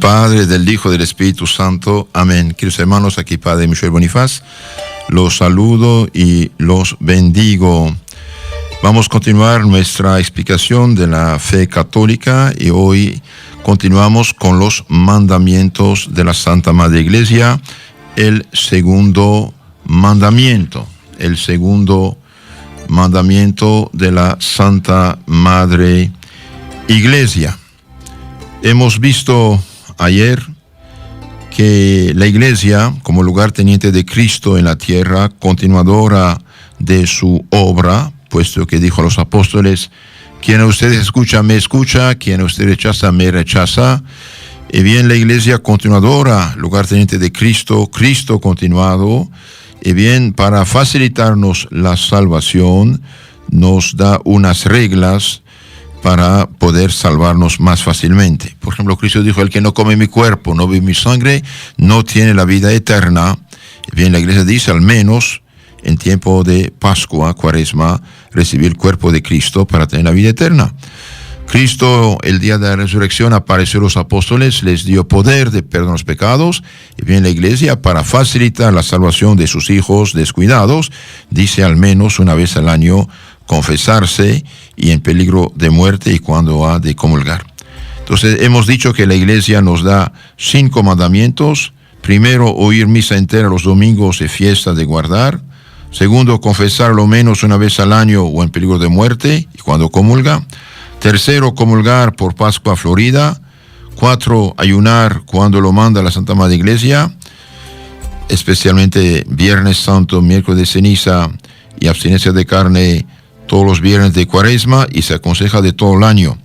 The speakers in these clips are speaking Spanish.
Padre, del Hijo, del Espíritu Santo. Amén. Queridos hermanos, aquí Padre Michel Bonifaz, los saludo y los bendigo. Vamos a continuar nuestra explicación de la fe católica y hoy continuamos con los mandamientos de la Santa Madre Iglesia, el segundo mandamiento de la Santa Madre Iglesia. Hemos visto ayer que la Iglesia, como lugar teniente de Cristo en la tierra, continuadora de su obra, puesto que dijo a los apóstoles: quien a ustedes escucha, me escucha; quien a ustedes rechaza, me rechaza. Y bien, la Iglesia continuadora, lugar teniente de Cristo, Cristo continuado, y bien, para facilitarnos la salvación, nos da unas reglas para poder salvarnos más fácilmente. Por ejemplo, Cristo dijo: el que no come mi cuerpo, no bebe mi sangre, no tiene la vida eterna. Y bien, la Iglesia dice, al menos en tiempo de Pascua, Cuaresma, recibir el cuerpo de Cristo para tener la vida eterna. Cristo, el día de la resurrección, apareció a los apóstoles, les dio poder de perdón de los pecados. Y bien, la Iglesia, para facilitar la salvación de sus hijos descuidados, dice al menos una vez al año confesarse y en peligro de muerte y cuando ha de comulgar. Entonces, hemos dicho que la Iglesia nos da 5 mandamientos. Primero, oír misa entera los domingos y fiestas de guardar. Segundo, confesar lo menos una vez al año o en peligro de muerte y cuando comulga. Tercero, comulgar por Pascua Florida. 4, ayunar cuando lo manda la Santa Madre Iglesia, especialmente Viernes Santo, miércoles de ceniza y abstinencia de carne todos los viernes de Cuaresma, y se aconseja de todo el año.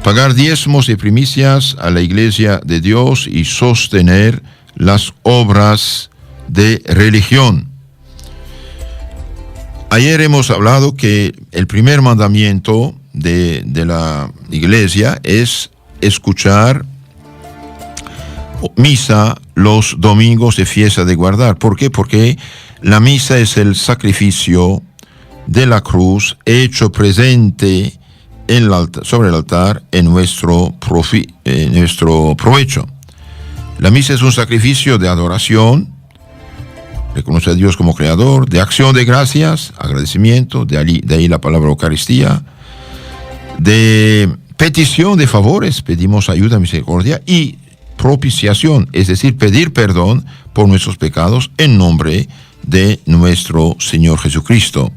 Pagar diezmos y primicias a la Iglesia de Dios y sostener las obras de religión. Ayer hemos hablado que el primer mandamiento de la Iglesia es escuchar misa los domingos de fiesta de guardar. ¿Por qué? Porque la misa es el sacrificio de la cruz hecho presente en el altar, sobre el altar en nuestro provecho. La misa es un sacrificio de adoración, reconoce a Dios como creador, de acción de gracias, agradecimiento, de ahí la palabra Eucaristía, de petición de favores, pedimos ayuda, misericordia, y propiciación, es decir, pedir perdón por nuestros pecados en nombre de nuestro Señor Jesucristo.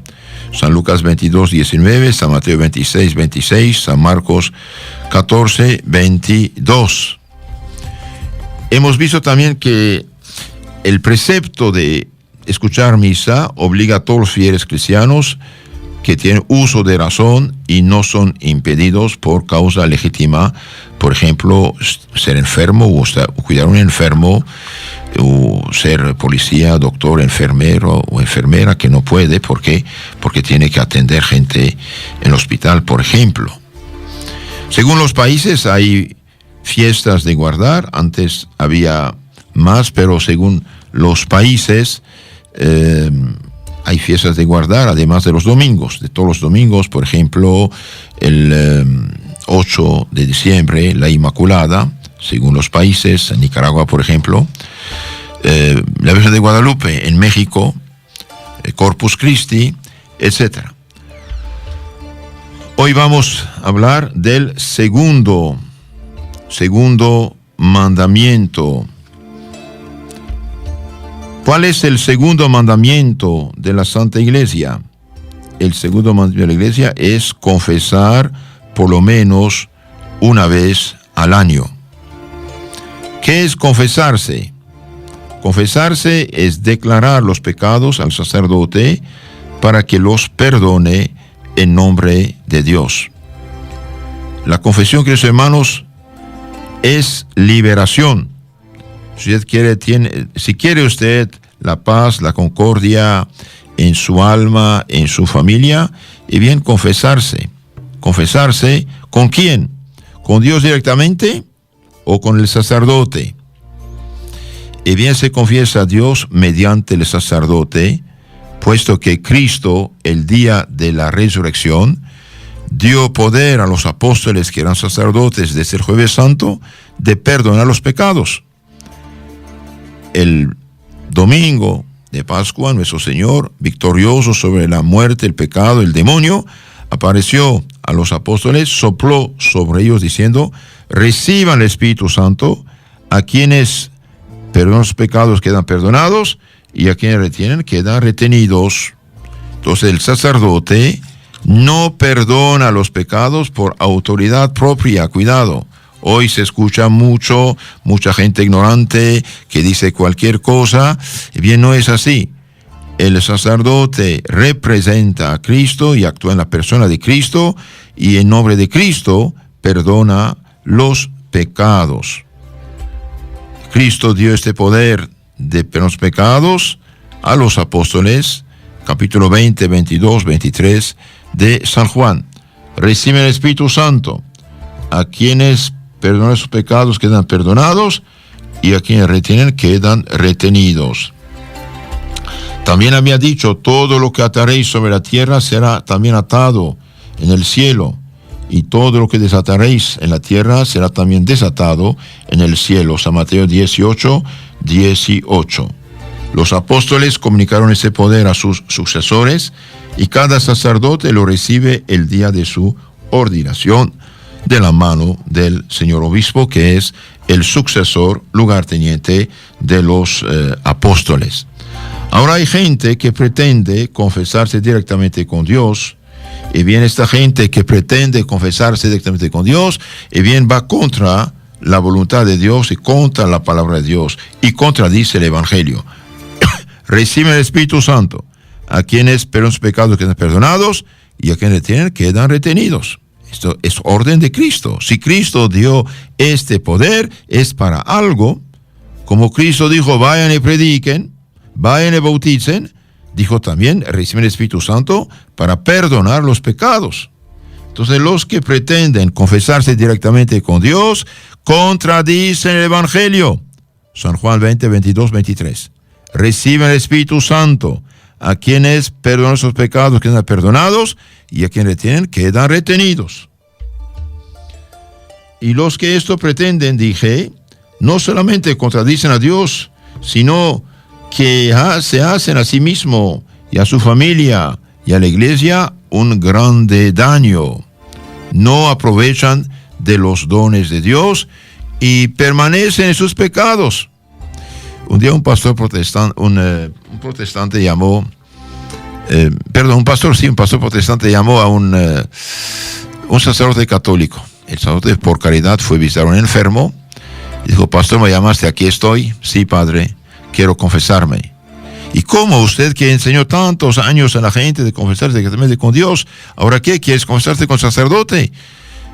San Lucas 22, 19, San Mateo 26, 26, San Marcos 14, 22. Hemos visto también que el precepto de escuchar misa obliga a todos los fieles cristianos que tienen uso de razón y no son impedidos por causa legítima, por ejemplo, ser enfermo o cuidar a un enfermo, o ser policía, doctor, enfermero o enfermera que no puede. ¿Por qué? Porque tiene que atender gente en el hospital, por ejemplo. Según los países hay fiestas de guardar. Antes había más, pero según los países hay fiestas de guardar, además de los domingos, de todos los domingos. Por ejemplo, el 8 de diciembre, la Inmaculada, según los países. En Nicaragua, por ejemplo, la Virgen de Guadalupe; en México, Corpus Christi, etc. Hoy vamos a hablar del segundo mandamiento. ¿Cuál es el segundo mandamiento de la Santa Iglesia? El segundo mandamiento de la Iglesia es confesar por lo menos una vez al año. ¿Qué es confesarse? Confesarse es declarar los pecados al sacerdote para que los perdone en nombre de Dios. La confesión, queridos hermanos, es liberación. Si quiere usted la paz, la concordia en su alma, en su familia, y bien, confesarse. ¿Confesarse con quién? ¿Con Dios directamente o con el sacerdote? Y bien, se confiesa a Dios mediante el sacerdote, puesto que Cristo, el día de la resurrección, dio poder a los apóstoles que eran sacerdotes desde el Jueves Santo de perdonar los pecados. El domingo de Pascua, nuestro Señor, victorioso sobre la muerte, el pecado, el demonio, apareció a los apóstoles, sopló sobre ellos diciendo: reciban el Espíritu Santo. A quienes perdonan los pecados quedan perdonados, y a quienes retienen quedan retenidos. Entonces el sacerdote no perdona los pecados por autoridad propia. Cuidado. Hoy se escucha mucha gente ignorante que dice cualquier cosa. Y bien, no es así. El sacerdote representa a Cristo y actúa en la persona de Cristo, y en nombre de Cristo perdona los pecados. Cristo dio este poder de perdonar los pecados a los apóstoles, capítulo 20, 22, 23 de San Juan. Reciben el Espíritu Santo. A quienes perdonan sus pecados quedan perdonados, y a quienes retienen quedan retenidos. También había dicho: todo lo que ataréis sobre la tierra será también atado en el cielo, y todo lo que desataréis en la tierra será también desatado en el cielo. San Mateo 18, 18. Los apóstoles comunicaron ese poder a sus sucesores, y cada sacerdote lo recibe el día de su ordenación de la mano del señor obispo, que es el sucesor lugarteniente de los apóstoles. Ahora hay gente que pretende confesarse directamente con Dios, y bien esta gente que pretende confesarse directamente con Dios, y bien va contra la voluntad de Dios y contra la palabra de Dios, y contradice el Evangelio. Reciben el Espíritu Santo. A quienes perdonan sus pecados quedan perdonados, y a quienes retienen quedan retenidos. Esto es orden de Cristo. Si Cristo dio este poder, es para algo. Como Cristo dijo: vayan y prediquen, vayan y bauticen, dijo también: reciben el Espíritu Santo para perdonar los pecados. Entonces los que pretenden confesarse directamente con Dios contradicen el Evangelio. San Juan 20, 22, 23. Reciben el Espíritu Santo. A quienes perdonan sus pecados quedan perdonados, y a quienes retienen quedan retenidos. Y los que esto pretenden, dije, no solamente contradicen a Dios, sino que se hacen a sí mismo y a su familia y a la iglesia un grande daño. No aprovechan de los dones de Dios y permanecen en sus pecados. Un día un pastor protestante, un pastor protestante llamó a un sacerdote católico. El sacerdote por caridad fue a visitar a un enfermo y dijo: pastor, ¿me llamaste? Aquí estoy. Sí, padre, quiero confesarme. ¿Y cómo usted, que enseñó tantos años a la gente de confesarse directamente con Dios, ahora qué? ¿Quieres confesarte con sacerdote?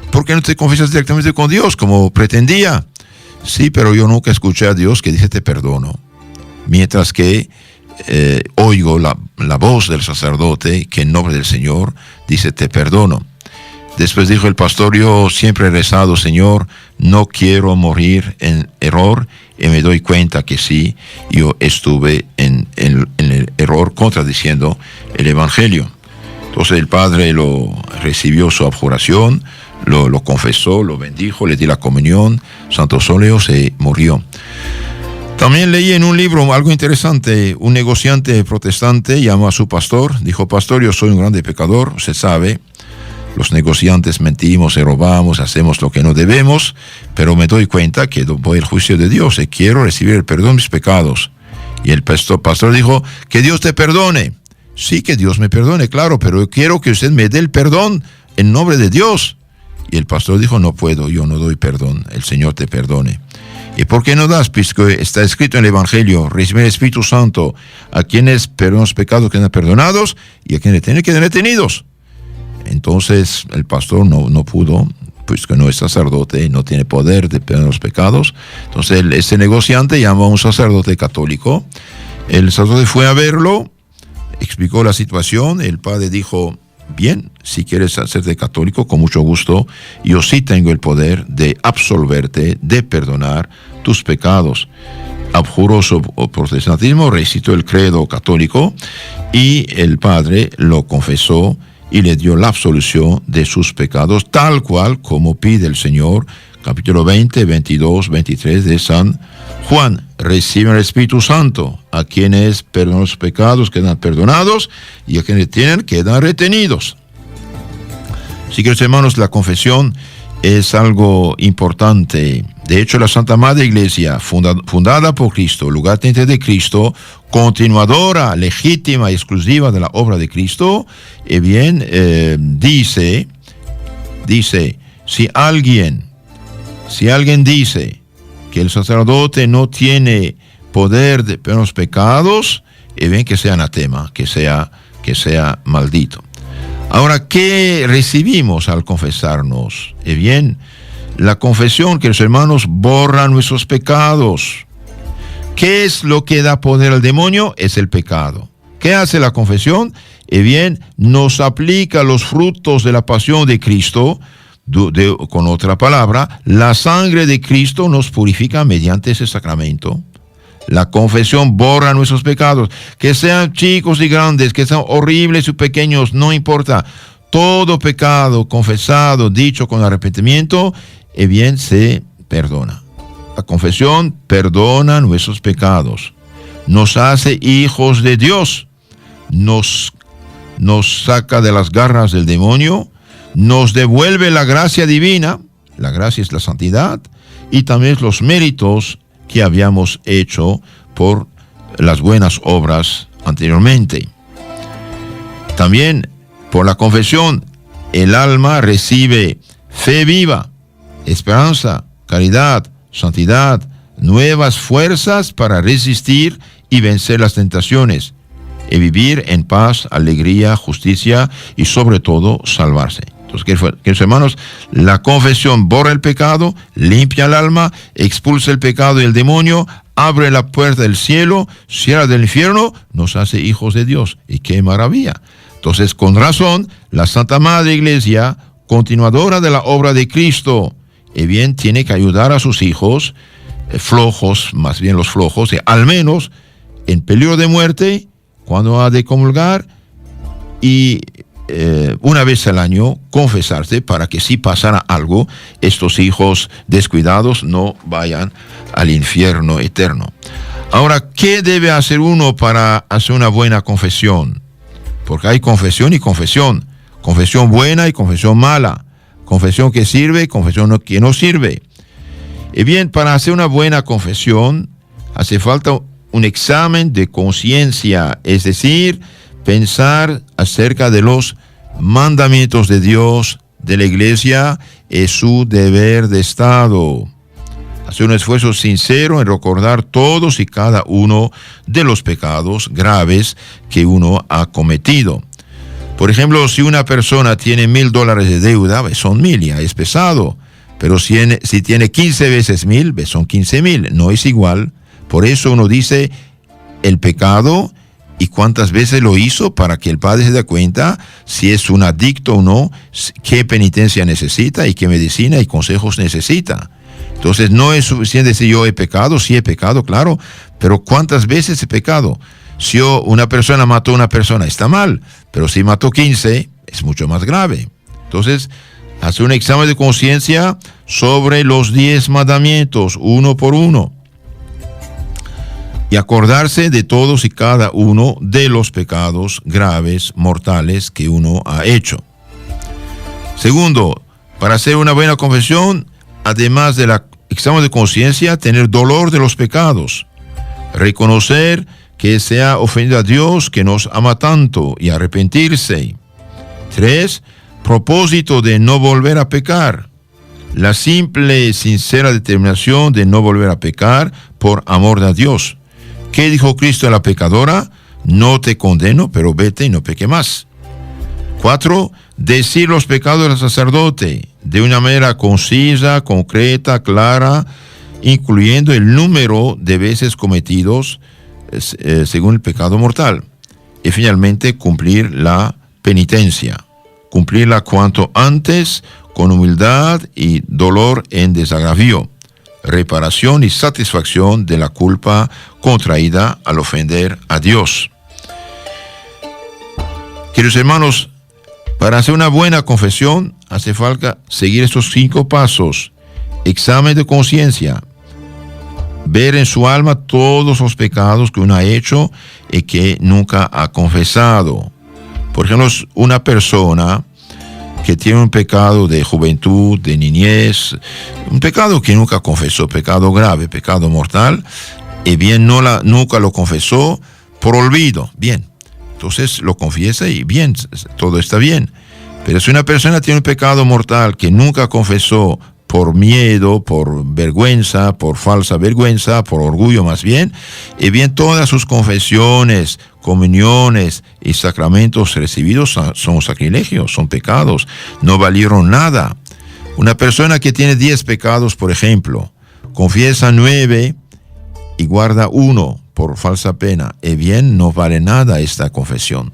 ¿Por qué no te confiesas directamente con Dios como pretendía? Sí, pero yo nunca escuché a Dios que dice: te perdono. Mientras que oigo la voz del sacerdote que en nombre del Señor dice: te perdono. Después dijo el pastor: yo siempre he rezado: Señor, no quiero morir en error, y me doy cuenta que sí, yo estuve en el error contradiciendo el Evangelio. Entonces el padre lo recibió su abjuración, lo confesó, lo bendijo, le di la comunión, santos óleos, y murió. También leí en un libro algo interesante. Un negociante protestante llamó a su pastor, dijo: pastor, yo soy un grande pecador, se sabe, los negociantes mentimos y robamos, hacemos lo que no debemos, pero me doy cuenta que voy al juicio de Dios y quiero recibir el perdón de mis pecados. Y el pastor dijo: que Dios te perdone. Sí, que Dios me perdone, claro, pero yo quiero que usted me dé el perdón en nombre de Dios. Y el pastor dijo: no puedo, yo no doy perdón, el Señor te perdone. ¿Y por qué no das? Pues que está escrito en el Evangelio: recibe el Espíritu Santo. A quienes perdonan los pecados quedan perdonados, y a quienes tienen quedan retenidos. Entonces el pastor no pudo, pues que no es sacerdote, no tiene poder de perdonar los pecados. Entonces este negociante llamó a un sacerdote católico. El sacerdote fue a verlo, explicó la situación. El padre dijo: bien, si quieres hacerte católico, con mucho gusto, yo sí tengo el poder de absolverte, de perdonar tus pecados. Abjuró su protestantismo, recitó el credo católico, y el padre lo confesó y le dio la absolución de sus pecados, tal cual como pide el Señor. Capítulo 20, 22, 23 de San Juan. Reciben el Espíritu Santo. A quienes perdonan los pecados quedan perdonados, y a quienes tienen quedan retenidos. Así que, hermanos, la confesión es algo importante. De hecho, la Santa Madre Iglesia, fundada por Cristo, lugarteniente de Cristo, continuadora, legítima y exclusiva de la obra de Cristo, dice, si alguien dice que el sacerdote no tiene poder de perdonar los pecados, que sea anatema, que sea maldito. Ahora, ¿qué recibimos al confesarnos? La confesión, que los hermanos borran nuestros pecados. ¿Qué es lo que da poder al demonio? Es el pecado. ¿Qué hace la confesión? Nos aplica los frutos de la pasión de Cristo. Con otra palabra, la sangre de Cristo nos purifica mediante ese sacramento. La confesión borra nuestros pecados, que sean chicos y grandes, que sean horribles y pequeños, no importa. Todo pecado confesado, dicho con arrepentimiento, se perdona. La confesión perdona nuestros pecados, nos hace hijos de Dios, nos saca de las garras del demonio, nos devuelve la gracia divina. La gracia es la santidad, y también los méritos que habíamos hecho por las buenas obras anteriormente. También por la confesión el alma recibe fe viva, esperanza, caridad, santidad, nuevas fuerzas para resistir y vencer las tentaciones, y vivir en paz, alegría, justicia y sobre todo salvarse. Entonces, queridos hermanos, la confesión borra el pecado, limpia el alma, expulsa el pecado y el demonio, abre la puerta del cielo, cierra del infierno, nos hace hijos de Dios. ¡Y qué maravilla! Entonces, con razón, la Santa Madre Iglesia, continuadora de la obra de Cristo, tiene que ayudar a sus hijos flojos, más bien los flojos, al menos en peligro de muerte, cuando ha de comulgar, y una vez al año confesarse, para que si pasara algo, estos hijos descuidados no vayan al infierno eterno. Ahora, ¿qué debe hacer uno para hacer una buena confesión? Porque hay confesión y confesión. Confesión buena y confesión mala. Confesión que sirve y confesión que no sirve. Para hacer una buena confesión hace falta un examen de conciencia, es decir, pensar acerca de los mandamientos de Dios, de la Iglesia, es su deber de Estado. Hacer un esfuerzo sincero en recordar todos y cada uno de los pecados graves que uno ha cometido. Por ejemplo, si una persona tiene $1,000 de deuda, son 1,000, ya es pesado. Pero si tiene 15 veces 1,000, son 15,000, no es igual. Por eso uno dice el pecado y cuántas veces lo hizo, para que el Padre se dé cuenta si es un adicto o no, qué penitencia necesita y qué medicina y consejos necesita. Entonces no es suficiente decir yo he pecado, sí he pecado, claro, pero ¿cuántas veces he pecado? Si una persona mató a una persona, está mal, pero si mató 15, es mucho más grave. Entonces, hacer un examen de conciencia sobre los 10 mandamientos, uno por uno, y acordarse de todos y cada uno de los pecados graves, mortales que uno ha hecho. Segundo, para hacer una buena confesión, además del examen de conciencia, tener dolor de los pecados, reconocer que se ha ofendido a Dios, que nos ama tanto, y arrepentirse. 3, propósito de no volver a pecar, la simple y sincera determinación de no volver a pecar por amor a Dios. ¿Qué dijo Cristo a la pecadora? No te condeno, pero vete y no peque más. 4, decir los pecados del sacerdote de una manera concisa, concreta, clara, incluyendo el número de veces cometidos según el pecado mortal. Y finalmente, cumplir la penitencia. Cumplirla cuanto antes, con humildad y dolor en desagravio. Reparación y satisfacción de la culpa contraída al ofender a Dios. Queridos hermanos, Para hacer una buena confesión hace falta seguir estos 5 pasos. Examen de conciencia. Ver en su alma todos los pecados que uno ha hecho y que nunca ha confesado. Por ejemplo, una persona que tiene un pecado de juventud, de niñez, un pecado que nunca confesó, pecado grave, pecado mortal, y bien nunca lo confesó por olvido, bien. Entonces lo confiesa y bien, todo está bien. Pero si una persona tiene un pecado mortal que nunca confesó por miedo, por vergüenza, por falsa vergüenza, por orgullo más bien, y bien todas sus confesiones, comuniones y sacramentos recibidos son sacrilegios, son pecados, no valieron nada. Una persona que tiene 10 pecados, por ejemplo, confiesa 9 y guarda 1 por falsa pena, y bien no vale nada esta confesión.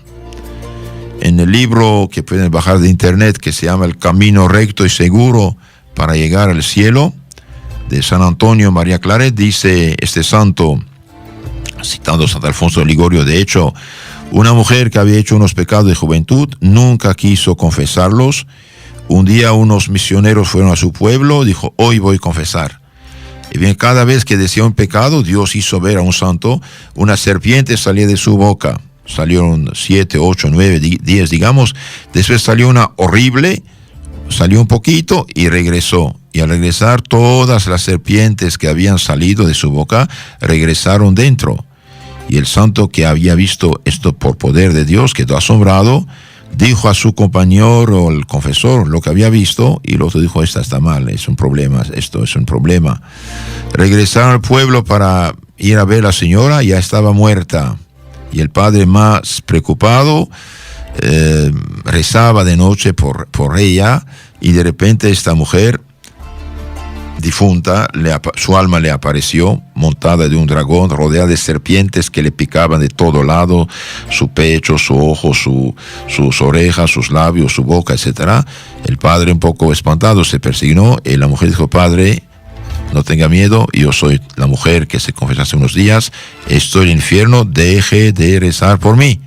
En el libro que pueden bajar de internet, que se llama El Camino Recto y Seguro para Llegar al Cielo, de San Antonio María Claret, dice este santo, citando a Santo Alfonso de Ligorio, de hecho, una mujer que había hecho unos pecados de juventud nunca quiso confesarlos. Un día unos misioneros fueron a su pueblo, dijo, hoy voy a confesar. Y bien, cada vez que decía un pecado, Dios hizo ver a un santo, una serpiente salía de su boca. Salieron 7, 8, 9, 10, digamos. Después salió una horrible, salió un poquito y regresó. Y al regresar, todas las serpientes que habían salido de su boca regresaron dentro. Y el santo, que había visto esto por poder de Dios, quedó asombrado, dijo a su compañero o el confesor lo que había visto, y el otro dijo, esta está mal, es un problema, esto es un problema. Regresaron al pueblo para ir a ver a la señora, ya estaba muerta. Y el padre, más preocupado, rezaba de noche por ella, y de repente esta mujer difunta, su alma le apareció montada de un dragón, rodeada de serpientes que le picaban de todo lado, su pecho, su ojo, sus orejas, sus labios, su boca, etc. El padre, un poco espantado, se persignó, y la mujer dijo, padre, no tenga miedo, yo soy la mujer que se confesó hace unos días, estoy en el infierno, deje de rezar por mí.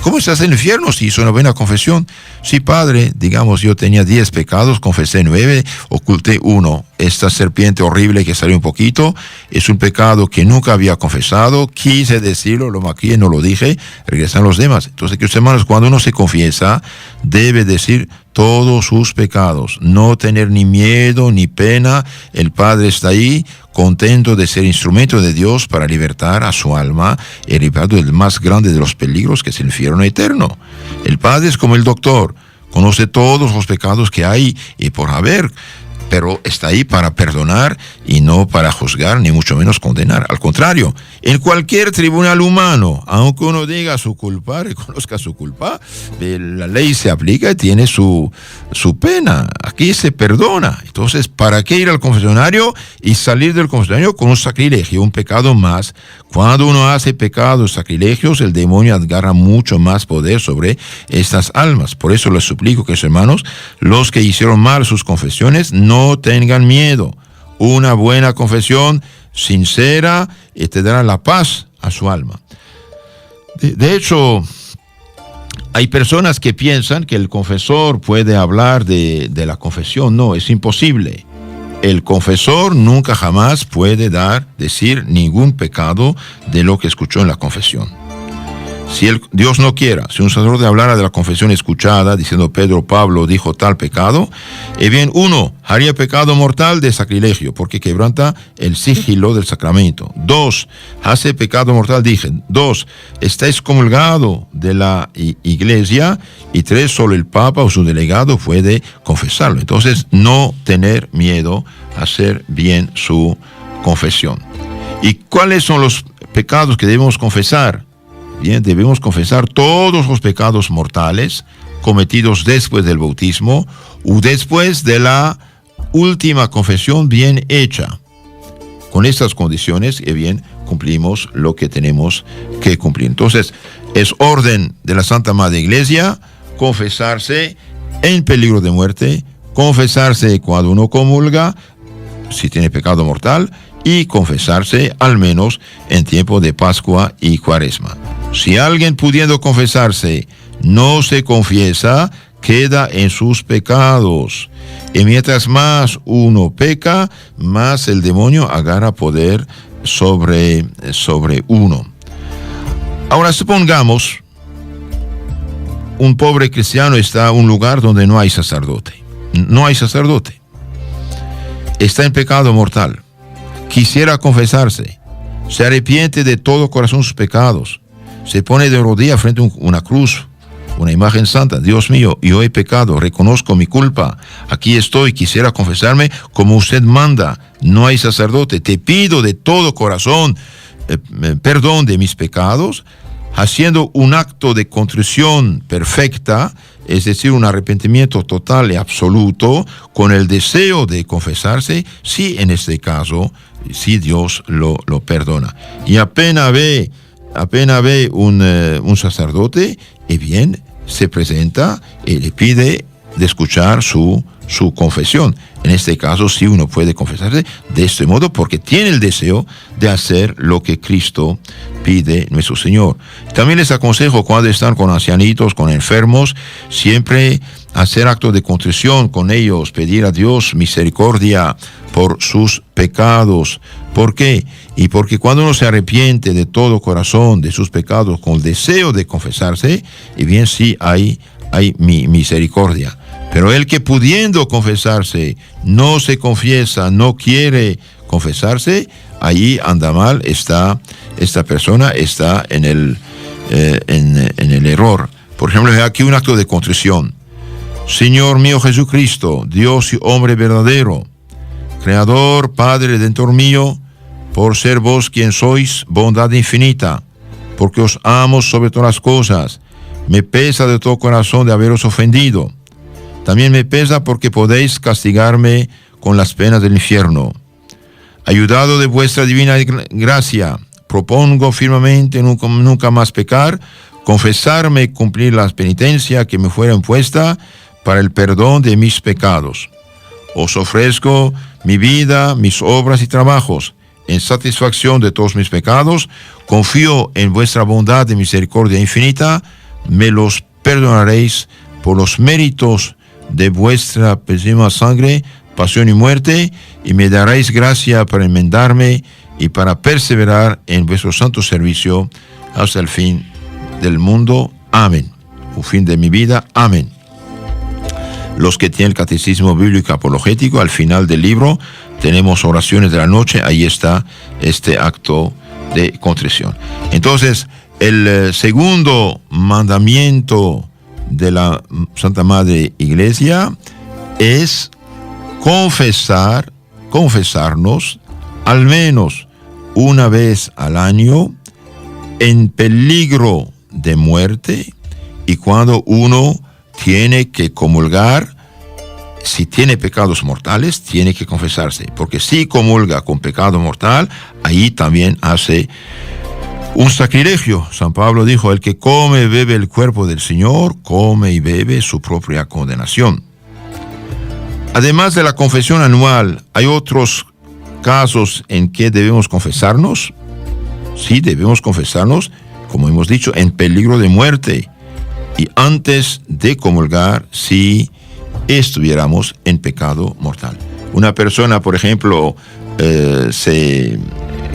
¿Cómo estás en el infierno si hizo una buena confesión? Sí, padre, digamos, yo tenía 10 pecados, confesé 9, oculté 1. Esta serpiente horrible que salió un poquito, es un pecado que nunca había confesado, quise decirlo, lo maquillé, no lo dije, regresan los demás. Entonces, que hermanos, cuando uno se confiesa, debe decir todos sus pecados, no tener ni miedo ni pena. El Padre está ahí, contento de ser instrumento de Dios para libertar a su alma y liberar del más grande de los peligros, que es el infierno eterno. El Padre es como el doctor, conoce todos los pecados que hay y por haber, pero está ahí para perdonar y no para juzgar, ni mucho menos condenar. Al contrario, en cualquier tribunal humano, aunque uno diga su culpa, reconozca su culpa, la ley se aplica y tiene su pena. Aquí se perdona. Entonces, ¿para qué ir al confesionario y salir del confesionario con un sacrilegio, un pecado más? Cuando uno hace pecados, sacrilegios, el demonio agarra mucho más poder sobre estas almas. Por eso les suplico, que hermanos, los que hicieron mal sus confesiones, no tengan miedo. Una buena confesión sincera te dará la paz a su alma. De hecho, hay personas que piensan que el confesor puede hablar de la confesión. No, es imposible. El confesor nunca jamás puede decir ningún pecado de lo que escuchó en la confesión. Si Dios no quiera, si un sacerdote hablara de la confesión escuchada, diciendo Pedro, Pablo dijo tal pecado, bien, 1, haría pecado mortal de sacrilegio, porque quebranta el sigilo del sacramento. 2, hace pecado mortal, dije. 2, está excomulgado de la iglesia. Y 3, solo el Papa o su delegado puede confesarlo. Entonces, no tener miedo a hacer bien su confesión. ¿Y cuáles son los pecados que debemos confesar? Bien, debemos confesar todos los pecados mortales cometidos después del bautismo o después de la última confesión bien hecha. Con estas condiciones, bien, cumplimos lo que tenemos que cumplir. Entonces, es orden de la Santa Madre Iglesia confesarse en peligro de muerte, confesarse cuando uno comulga, si tiene pecado mortal, y confesarse al menos en tiempo de Pascua y Cuaresma. Si alguien pudiendo confesarse no se confiesa, queda en sus pecados. Y mientras más uno peca, más el demonio agarra poder sobre uno. Ahora supongamos, un pobre cristiano está en un lugar donde no hay sacerdote. No hay sacerdote. Está en pecado mortal. Quisiera confesarse. Se arrepiente de todo corazón sus pecados. Se pone de rodillas frente a una cruz, una imagen santa. Dios mío, yo he pecado, reconozco mi culpa. Aquí estoy, quisiera confesarme como usted manda. No hay sacerdote. Te pido de todo corazón perdón de mis pecados, haciendo un acto de contrición perfecta, es decir, un arrepentimiento total y absoluto, con el deseo de confesarse, sí, en este caso, sí Dios lo perdona. Y apenas ve un sacerdote, y bien, se presenta y le pide de escuchar su confesión. En este caso, sí uno puede confesarse de este modo porque tiene el deseo de hacer lo que Cristo pide nuestro Señor. También les aconsejo, cuando están con ancianitos, con enfermos, siempre hacer actos de contrición con ellos, pedir a Dios misericordia por sus pecados. ¿Por qué? Y porque cuando uno se arrepiente de todo corazón de sus pecados con el deseo de confesarse, y bien sí hay misericordia. Pero el que pudiendo confesarse no se confiesa, no quiere confesarse, ahí anda mal, esta persona está en el error. Por ejemplo, aquí un acto de contrición. Señor mío Jesucristo, Dios y hombre verdadero, Creador, Padre, Redentor mío, por ser vos quien sois, bondad infinita, porque os amo sobre todas las cosas, me pesa de todo corazón de haberos ofendido. También me pesa porque podéis castigarme con las penas del infierno. Ayudado de vuestra divina gracia, propongo firmemente nunca más pecar, confesarme y cumplir la penitencia que me fuera impuesta para el perdón de mis pecados. Os ofrezco mi vida, mis obras y trabajos, en satisfacción de todos mis pecados. Confío en vuestra bondad y misericordia infinita, me los perdonaréis por los méritos de vuestra preciosa sangre, pasión y muerte, y me daréis gracia para enmendarme y para perseverar en vuestro santo servicio hasta el fin del mundo. Amén. Un fin de mi vida. Amén. Los que tienen el catecismo bíblico apologético, al final del libro tenemos oraciones de la noche, ahí está este acto de contrición. Entonces, el segundo mandamiento de la Santa Madre Iglesia es confesarnos al menos una vez al año en peligro de muerte, y cuando uno tiene que comulgar, si tiene pecados mortales, tiene que confesarse, porque si comulga con pecado mortal, ahí también hace un sacrilegio. San Pablo dijo, el que come y bebe el cuerpo del Señor, come y bebe su propia condenación. Además de la confesión anual, ¿hay otros casos en que debemos confesarnos? Sí, debemos confesarnos, como hemos dicho, en peligro de muerte, y antes de comulgar, si estuviéramos en pecado mortal. Una persona, por ejemplo, se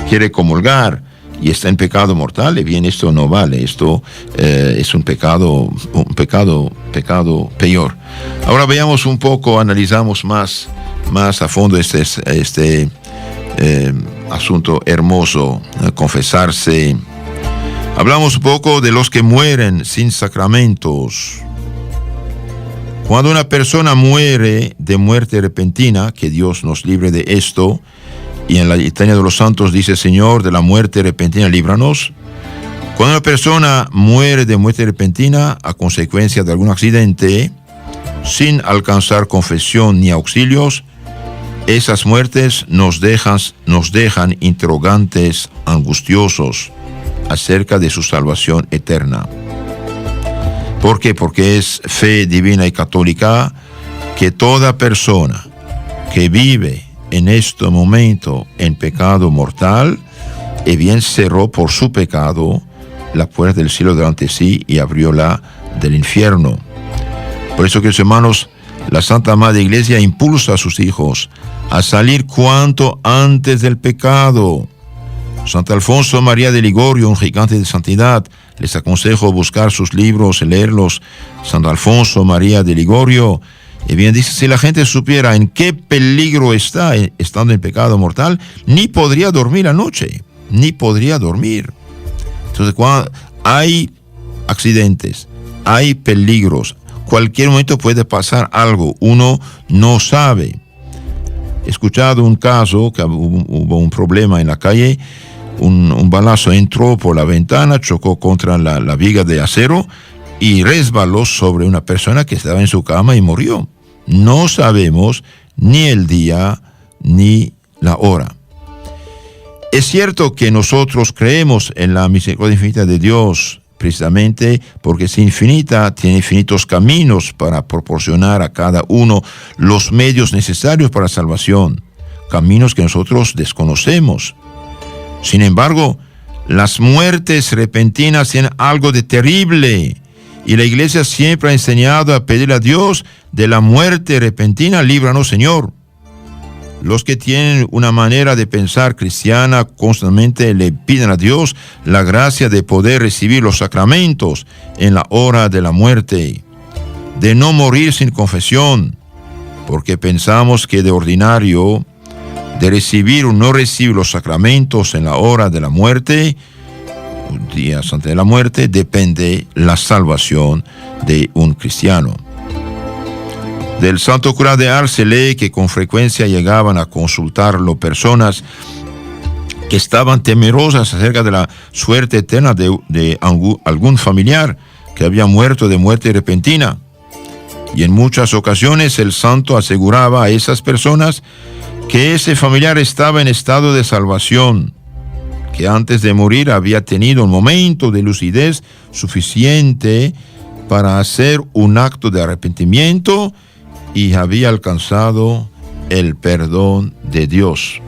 quiere comulgar y está en pecado mortal, y bien, esto no vale, esto es un pecado peor. Ahora veamos un poco, analizamos más a fondo este asunto hermoso, confesarse. Hablamos un poco de los que mueren sin sacramentos. Cuando una persona muere de muerte repentina, que Dios nos libre de esto, y en la litania de los santos dice, Señor, de la muerte repentina, líbranos. Cuando una persona muere de muerte repentina a consecuencia de algún accidente, sin alcanzar confesión ni auxilios, esas muertes nos dejan interrogantes angustiosos acerca de su salvación eterna. ¿Por qué? Porque es fe divina y católica que toda persona que vive en este momento en pecado mortal, y bien cerró por su pecado la puerta del cielo delante de sí y abrió la del infierno. Por eso, queridos hermanos, la Santa Madre Iglesia impulsa a sus hijos a salir cuanto antes del pecado. Santo Alfonso María de Ligorio, un gigante de santidad, les aconsejo buscar sus libros y leerlos. Santo Alfonso María de Ligorio, y bien dice, si la gente supiera en qué peligro está estando en pecado mortal, ni podría dormir anoche, ni podría dormir. Entonces, cuando hay accidentes, hay peligros, cualquier momento puede pasar algo, uno no sabe. He escuchado un caso que hubo un problema en la calle, un balazo entró por la ventana, chocó contra la viga de acero y resbaló sobre una persona que estaba en su cama y murió. No sabemos ni el día ni la hora. Es cierto que nosotros creemos en la misericordia infinita de Dios, precisamente porque es infinita, tiene infinitos caminos para proporcionar a cada uno los medios necesarios para la salvación, caminos que nosotros desconocemos. Sin embargo, las muertes repentinas tienen algo de terrible, y la Iglesia siempre ha enseñado a pedir a Dios de la muerte repentina, líbranos, Señor. Los que tienen una manera de pensar cristiana constantemente le piden a Dios la gracia de poder recibir los sacramentos en la hora de la muerte, de no morir sin confesión, porque pensamos que de ordinario, de recibir o no recibir los sacramentos en la hora de la muerte, días antes de la muerte, depende la salvación de un cristiano. Del santo cura de Ars se lee que con frecuencia llegaban a consultarlo personas que estaban temerosas acerca de la suerte eterna de algún familiar que había muerto de muerte repentina. Y en muchas ocasiones el santo aseguraba a esas personas que ese familiar estaba en estado de salvación, que antes de morir había tenido un momento de lucidez suficiente para hacer un acto de arrepentimiento y había alcanzado el perdón de Dios.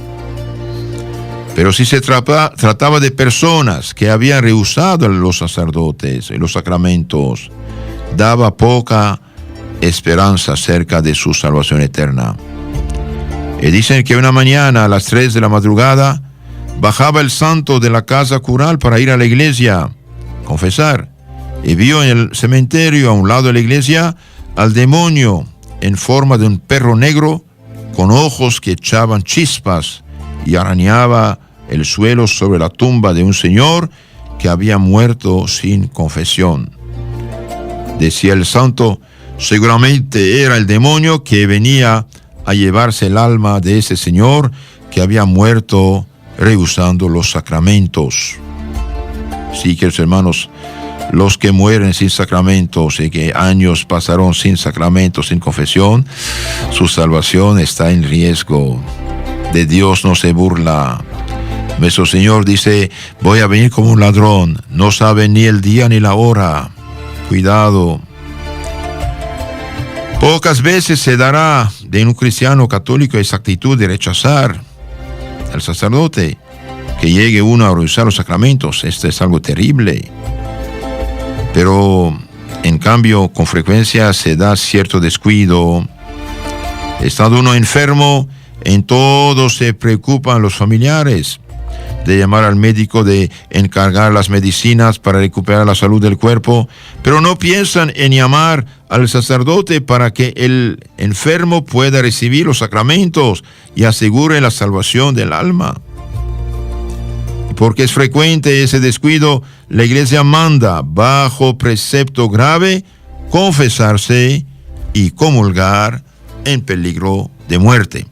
Pero si se trataba de personas que habían rehusado a los sacerdotes y los sacramentos, daba poca esperanza acerca de su salvación eterna. Y dicen que una mañana a las 3 de la madrugada bajaba el santo de la casa cural para ir a la iglesia, confesar, y vio en el cementerio a un lado de la iglesia al demonio en forma de un perro negro con ojos que echaban chispas y arañaba el suelo sobre la tumba de un señor que había muerto sin confesión. Decía el santo, seguramente era el demonio que venía a llevarse el alma de ese señor que había muerto rehusando los sacramentos. Sí, queridos hermanos, los que mueren sin sacramentos y que años pasaron sin sacramentos, sin confesión, su salvación está en riesgo. De Dios no se burla. Nuestro Señor dice, voy a venir como un ladrón, no sabe ni el día ni la hora. Cuidado. Pocas veces se dará de un cristiano católico esa actitud de rechazar al sacerdote, que llegue uno a rehusar los sacramentos. Esto es algo terrible. Pero, en cambio, con frecuencia se da cierto descuido. Estando uno enfermo, en todo se preocupan los familiares, de llamar al médico, de encargar las medicinas para recuperar la salud del cuerpo, pero no piensan en llamar al sacerdote para que el enfermo pueda recibir los sacramentos y asegure la salvación del alma. Porque es frecuente ese descuido, la Iglesia manda, bajo precepto grave, confesarse y comulgar en peligro de muerte.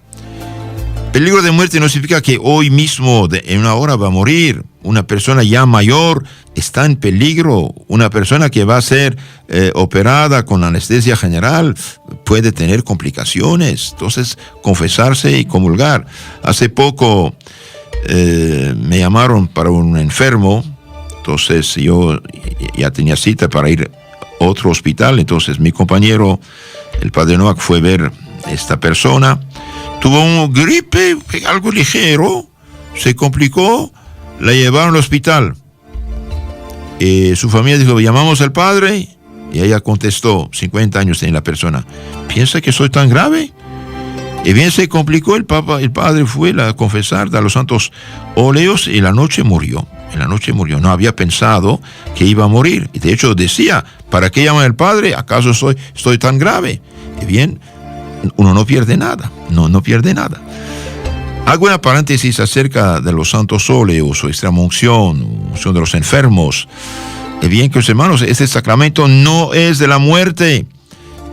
Peligro de muerte no significa que hoy mismo, en una hora, va a morir. Una persona ya mayor está en peligro. Una persona que va a ser operada con anestesia general puede tener complicaciones. Entonces, confesarse y comulgar. Hace poco me llamaron para un enfermo. Entonces, yo ya tenía cita para ir a otro hospital. Entonces, mi compañero, el padre Noack, fue a ver a esta persona. Tuvo un gripe, algo ligero, se complicó, la llevaron al hospital. Su familia dijo, llamamos al padre, Y ella contestó, 50 años tenía la persona, ¿piensa que soy tan grave? Y bien se complicó, el padre fue a confesar a los santos óleos y la noche murió. En la noche murió, no había pensado que iba a morir. Y de hecho decía, ¿para qué llaman al padre? ¿Acaso estoy tan grave? Y bien, uno no pierde nada, no pierde nada. Hago una paréntesis acerca de los santos óleos o extrema unción, unción de los enfermos. Y bien, que hermanos, este sacramento no es de la muerte.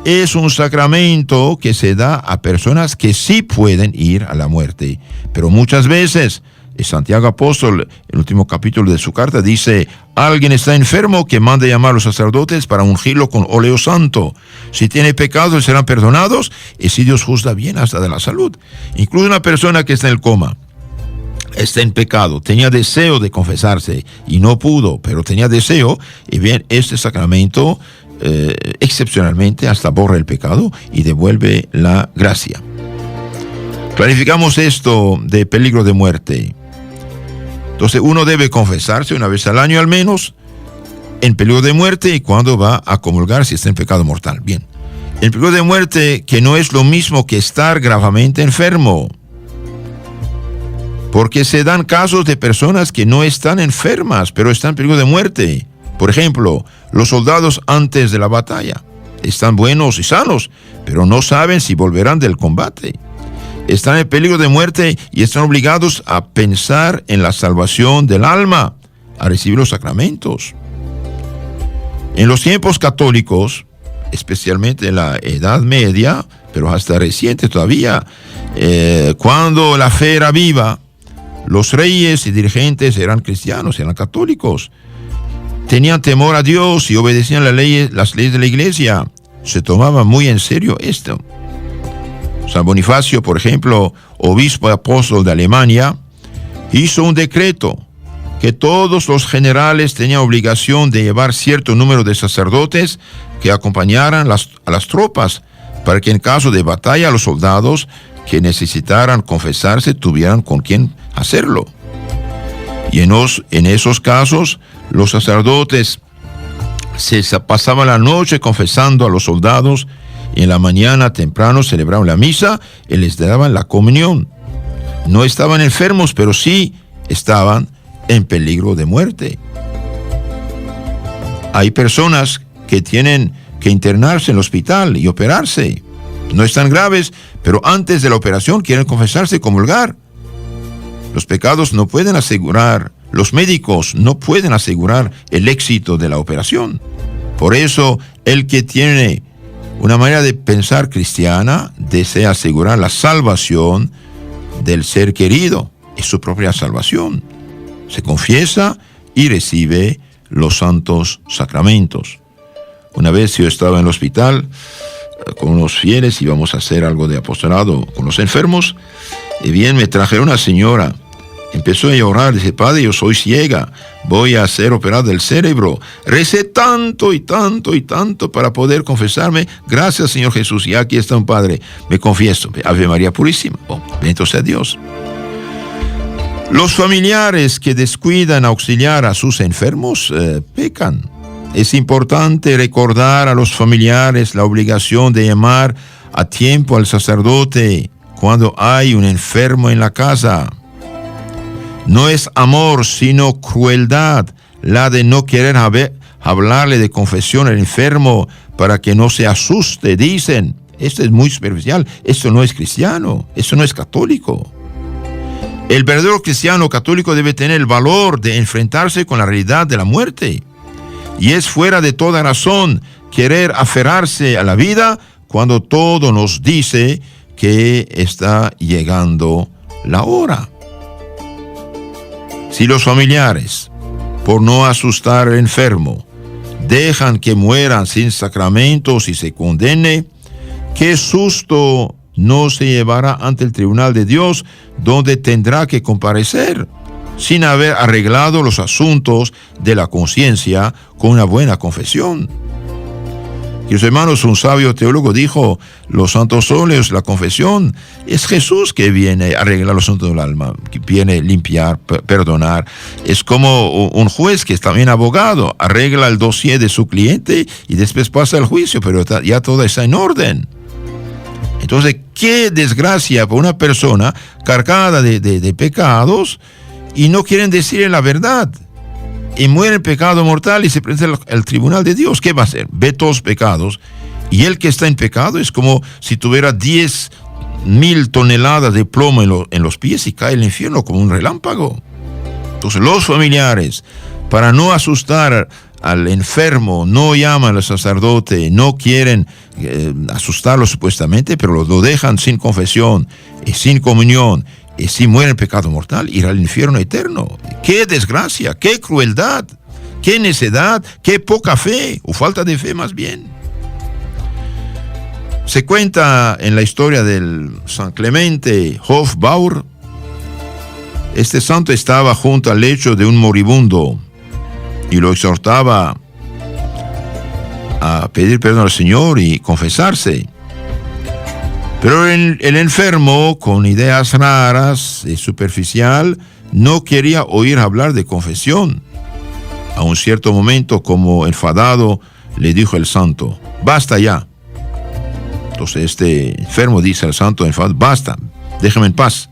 Es un sacramento que se da a personas que sí pueden ir a la muerte. Pero muchas veces, Santiago Apóstol, el último capítulo de su carta, dice, alguien está enfermo, que mande llamar a los sacerdotes para ungirlo con óleo santo. Si tiene pecados, serán perdonados, y si Dios juzga bien, hasta de la salud. Incluso una persona que está en el coma, está en pecado, tenía deseo de confesarse y no pudo, pero tenía deseo, y bien, este sacramento excepcionalmente hasta borra el pecado y devuelve la gracia. Clarificamos esto de peligro de muerte. Entonces uno debe confesarse una vez al año al menos en peligro de muerte y cuando va a comulgar si está en pecado mortal. Bien, el peligro de muerte que no es lo mismo que estar gravemente enfermo, porque se dan casos de personas que no están enfermas pero están en peligro de muerte. Por ejemplo, los soldados antes de la batalla están buenos y sanos, pero no saben si volverán del combate. Están en peligro de muerte y están obligados a pensar en la salvación del alma, a recibir los sacramentos. En los tiempos católicos, especialmente en la Edad Media, pero hasta reciente todavía, cuando la fe era viva, los reyes y dirigentes eran cristianos, eran católicos. Tenían temor a Dios y obedecían las leyes de la iglesia. Se tomaba muy en serio esto. San Bonifacio, por ejemplo, obispo y apóstol de Alemania, hizo un decreto que todos los generales tenían obligación de llevar cierto número de sacerdotes que acompañaran a las tropas, para que en caso de batalla los soldados que necesitaran confesarse tuvieran con quién hacerlo. Y en esos casos, los sacerdotes se pasaban la noche confesando a los soldados y en la mañana temprano celebraban la misa y les daban la comunión. No estaban enfermos, pero sí estaban en peligro de muerte. Hay personas que tienen que internarse en el hospital y operarse. No están graves, pero antes de la operación quieren confesarse y comulgar. Los pecados no pueden asegurar, los médicos no pueden asegurar el éxito de la operación. Por eso, el que tiene una manera de pensar cristiana desea asegurar la salvación del ser querido, es su propia salvación. Se confiesa y recibe los santos sacramentos. Una vez yo estaba en el hospital con unos fieles, íbamos a hacer algo de apostolado con los enfermos, y bien me trajeron una señora. Empezó a llorar, dice, padre, yo soy ciega, voy a ser operada del cerebro. Recé tanto y tanto y tanto para poder confesarme. Gracias, Señor Jesús, y aquí está un padre. Me confieso, Ave María Purísima. Oh, bendito sea Dios. Los familiares que descuidan auxiliar a sus enfermos pecan. Es importante recordar a los familiares la obligación de llamar a tiempo al sacerdote cuando hay un enfermo en la casa. No es amor, sino crueldad, la de no querer hablarle de confesión al enfermo para que no se asuste. Dicen, esto es muy superficial, esto no es cristiano, esto no es católico. El verdadero cristiano católico debe tener el valor de enfrentarse con la realidad de la muerte. Y es fuera de toda razón querer aferrarse a la vida cuando todo nos dice que está llegando la hora. Si los familiares, por no asustar al enfermo, dejan que mueran sin sacramentos y se condene, qué susto no se llevará ante el tribunal de Dios, donde tendrá que comparecer, sin haber arreglado los asuntos de la conciencia con una buena confesión. Queridos hermanos, un sabio teólogo dijo, los santos óleos, la confesión, es Jesús que viene a arreglar los asuntos del alma, que viene a limpiar, perdonar. Es como un juez que es también abogado, arregla el dossier de su cliente y después pasa el juicio, pero ya todo está en orden. Entonces, qué desgracia para una persona cargada de pecados y no quieren decirle la verdad. Y muere en pecado mortal y se presenta al tribunal de Dios. ¿Qué va a hacer? Ve todos los pecados. Y el que está en pecado es como si tuviera 10,000 toneladas de plomo en los pies y cae al infierno como un relámpago. Entonces los familiares, para no asustar al enfermo, no llaman al sacerdote, no quieren asustarlo supuestamente, pero lo dejan sin confesión y sin comunión. Y si muere en pecado mortal, irá al infierno eterno. ¡Qué desgracia! ¡Qué crueldad! ¡Qué necedad! ¡Qué poca fe! O falta de fe más bien. Se cuenta en la historia del San Clemente Hofbauer. Este santo estaba junto al lecho de un moribundo y lo exhortaba a pedir perdón al Señor y confesarse. Pero el enfermo, con ideas raras y superficial, no quería oír hablar de confesión. A un cierto momento, como enfadado, le dijo el santo, basta ya. Entonces este enfermo dice al santo enfadado, basta, déjeme en paz.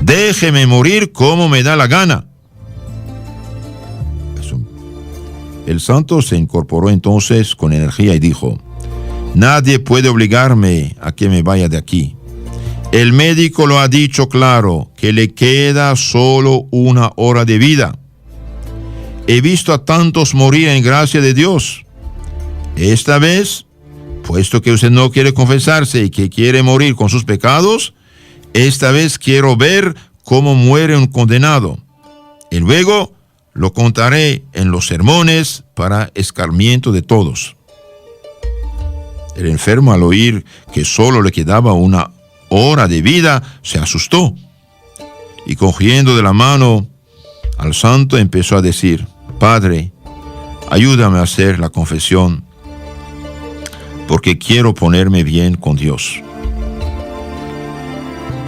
Déjeme morir como me da la gana. El santo se incorporó entonces con energía y dijo, nadie puede obligarme a que me vaya de aquí. El médico lo ha dicho claro, que le queda solo 1 hora de vida. He visto a tantos morir en gracia de Dios. Esta vez, puesto que usted no quiere confesarse y que quiere morir con sus pecados, esta vez quiero ver cómo muere un condenado. Y luego lo contaré en los sermones para escarmiento de todos. El enfermo, al oír que solo le quedaba 1 hora de vida, se asustó y cogiendo de la mano al santo empezó a decir, Padre, ayúdame a hacer la confesión porque quiero ponerme bien con Dios.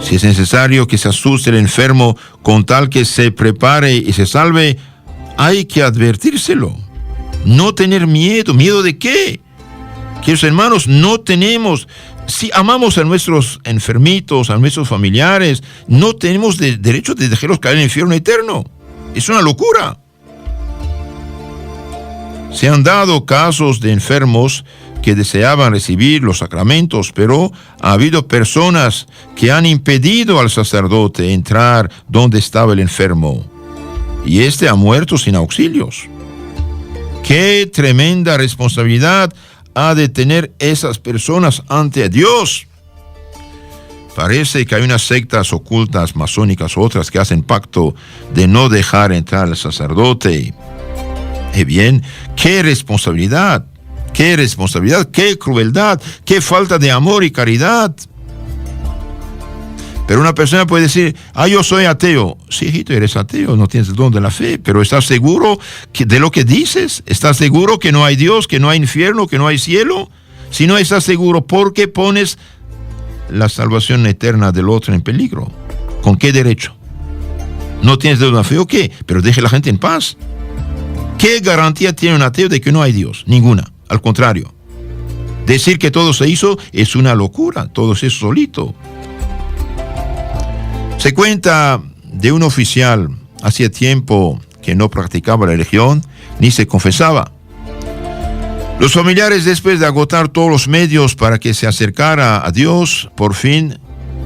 Si es necesario que se asuste el enfermo con tal que se prepare y se salve, hay que advertírselo. No tener miedo. ¿Miedo de qué? Queridos hermanos, no tenemos, si amamos a nuestros enfermitos, a nuestros familiares, no tenemos derecho de dejarlos caer en el infierno eterno. Es una locura. Se han dado casos de enfermos que deseaban recibir los sacramentos, pero ha habido personas que han impedido al sacerdote entrar donde estaba el enfermo. Y este ha muerto sin auxilios. ¡Qué tremenda responsabilidad ha de tener esas personas ante Dios! Parece que hay unas sectas ocultas, masónicas, otras que hacen pacto de no dejar entrar al sacerdote. Bien, qué responsabilidad, qué crueldad, qué falta de amor y caridad. Pero una persona puede decir, yo soy ateo. Sí, hijito, eres ateo, no tienes el don de la fe, pero ¿estás seguro de lo que dices? ¿Estás seguro que no hay Dios, que no hay infierno, que no hay cielo? Si no estás seguro, ¿por qué pones la salvación eterna del otro en peligro? ¿Con qué derecho? ¿No tienes don de la fe o qué? Pero deje a la gente en paz. ¿Qué garantía tiene un ateo de que no hay Dios? Ninguna. Al contrario. Decir que todo se hizo es una locura. Todo se hizo solito. Se cuenta de un oficial, hacía tiempo que no practicaba la religión, ni se confesaba. Los familiares, después de agotar todos los medios para que se acercara a Dios, por fin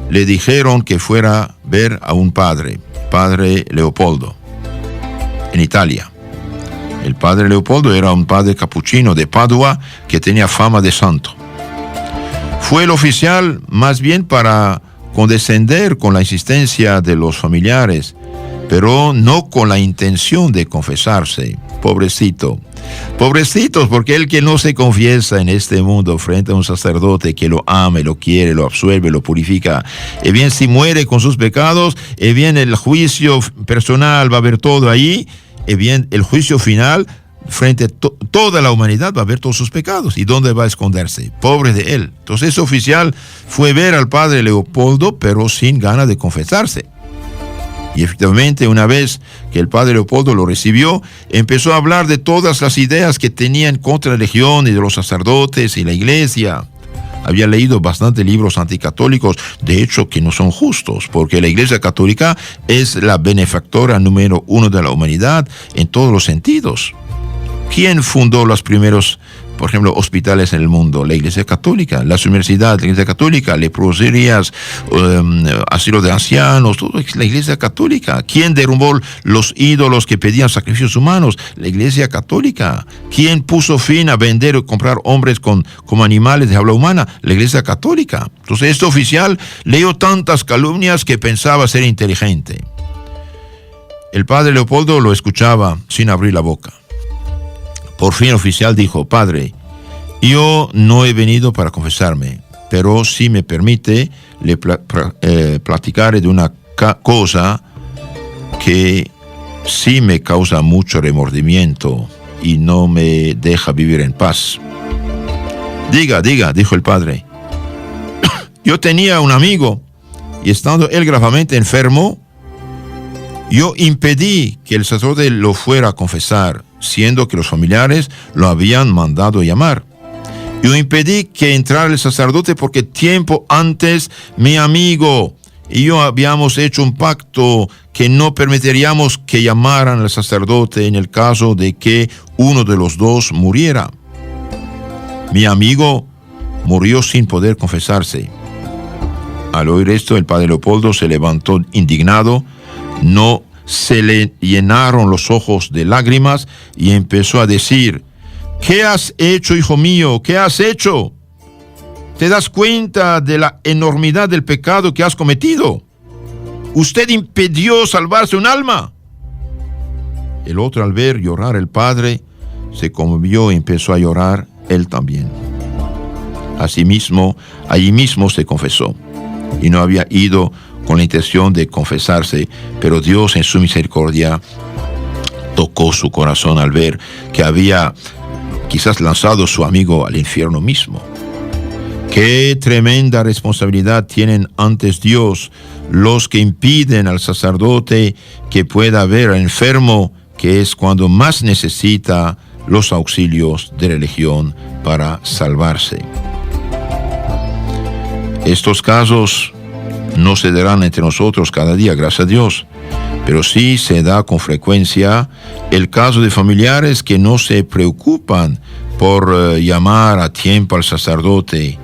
le dijeron que fuera a ver a un padre, Padre Leopoldo, en Italia. El padre Leopoldo era un padre capuchino de Padua que tenía fama de santo. Fue el oficial más bien para condescender con la insistencia de los familiares, pero no con la intención de confesarse. Pobrecito. Pobrecitos, porque el que no se confiesa en este mundo frente a un sacerdote que lo ama, lo quiere, lo absuelve, lo purifica, bien si muere con sus pecados, bien el juicio personal va a haber todo ahí, bien el juicio final frente a toda la humanidad, va a ver todos sus pecados. ¿Y dónde va a esconderse? Pobre de él. Entonces ese oficial fue ver al padre Leopoldo, pero sin ganas de confesarse. Y efectivamente, una vez que el padre Leopoldo lo recibió, empezó a hablar de todas las ideas que tenían contra la religión y de los sacerdotes y la iglesia. Había leído bastantes libros anticatólicos, de hecho que no son justos, porque la Iglesia Católica es la benefactora número 1 de la humanidad en todos los sentidos. ¿Quién fundó los primeros, por ejemplo, hospitales en el mundo? La Iglesia Católica. Las universidades, la Iglesia Católica, leproserías, asilos de ancianos, todo es la Iglesia Católica. ¿Quién derrumbó los ídolos que pedían sacrificios humanos? La Iglesia Católica. ¿Quién puso fin a vender o comprar hombres como animales de habla humana? La Iglesia Católica. Entonces este oficial leyó tantas calumnias que pensaba ser inteligente. El padre Leopoldo lo escuchaba sin abrir la boca. Por fin el oficial dijo: padre, yo no he venido para confesarme, pero si me permite, le platicaré de una cosa que sí me causa mucho remordimiento y no me deja vivir en paz. Diga, dijo el padre. Yo tenía un amigo y estando él gravemente enfermo, yo impedí que el sacerdote lo fuera a confesar, siendo que los familiares lo habían mandado llamar. Yo impedí que entrara el sacerdote porque tiempo antes mi amigo y yo habíamos hecho un pacto que no permitiríamos que llamaran al sacerdote en el caso de que uno de los dos muriera. Mi amigo murió sin poder confesarse. Al oír esto, el padre Leopoldo se levantó indignado, no se le llenaron los ojos de lágrimas y empezó a decir: ¿qué has hecho, hijo mío? ¿Qué has hecho? ¿Te das cuenta de la enormidad del pecado que has cometido? Usted impidió salvarse un alma. El otro, al ver llorar al padre, se conmovió y empezó a llorar él también. Asimismo, allí mismo se confesó y no había ido con la intención de confesarse, pero Dios en su misericordia tocó su corazón al ver que había quizás lanzado a su amigo al infierno mismo. Qué tremenda responsabilidad tienen ante Dios los que impiden al sacerdote que pueda ver al enfermo, que es cuando más necesita los auxilios de religión para salvarse. Estos casos no se darán entre nosotros cada día, gracias a Dios, pero sí se da con frecuencia el caso de familiares que no se preocupan por llamar a tiempo al sacerdote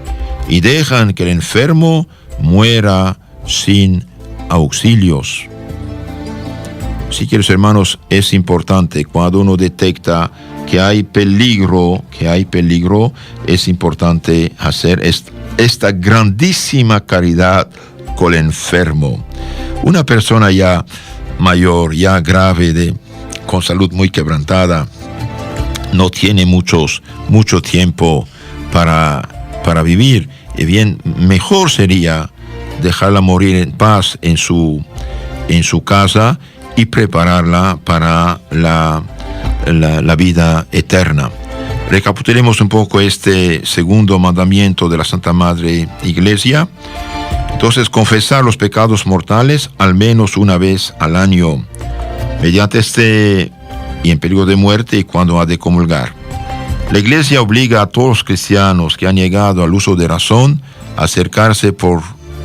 y dejan que el enfermo muera sin auxilios. Sí, queridos hermanos, es importante cuando uno detecta que hay peligro, es importante hacer esta grandísima caridad con el enfermo. Una persona ya mayor, ya grave, con salud muy quebrantada, no tiene mucho tiempo para vivir. Y bien, mejor sería dejarla morir en paz en su casa y prepararla para la vida eterna. Recapitulemos un poco este segundo mandamiento de la Santa Madre Iglesia. Entonces, confesar los pecados mortales al menos una vez al año, mediante y en peligro de muerte y cuando ha de comulgar. La Iglesia obliga a todos los cristianos que han llegado al uso de razón a acercarse por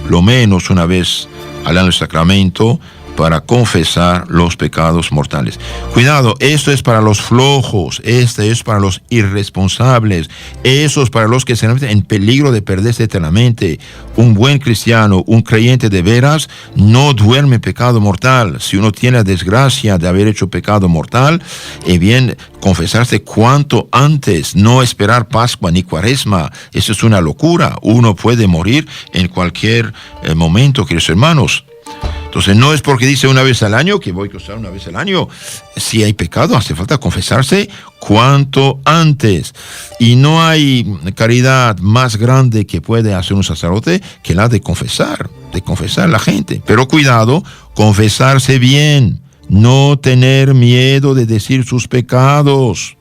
lo menos una vez al año al sacramento para confesar los pecados mortales. Cuidado, esto es para los flojos, esto es para los irresponsables, eso es para los que se meten en peligro de perderse eternamente. Un buen cristiano, un creyente de veras, no duerme en pecado mortal. Si uno tiene la desgracia de haber hecho pecado mortal, bien, confesarse cuanto antes, no esperar Pascua ni Cuaresma. Eso es una locura. Uno puede morir en cualquier momento, queridos hermanos. Entonces no es porque dice una vez al año que voy a confesar una vez al año. Si hay pecado, hace falta confesarse cuanto antes. Y no hay caridad más grande que puede hacer un sacerdote que la de confesar a la gente. Pero cuidado, confesarse bien, no tener miedo de decir sus pecados.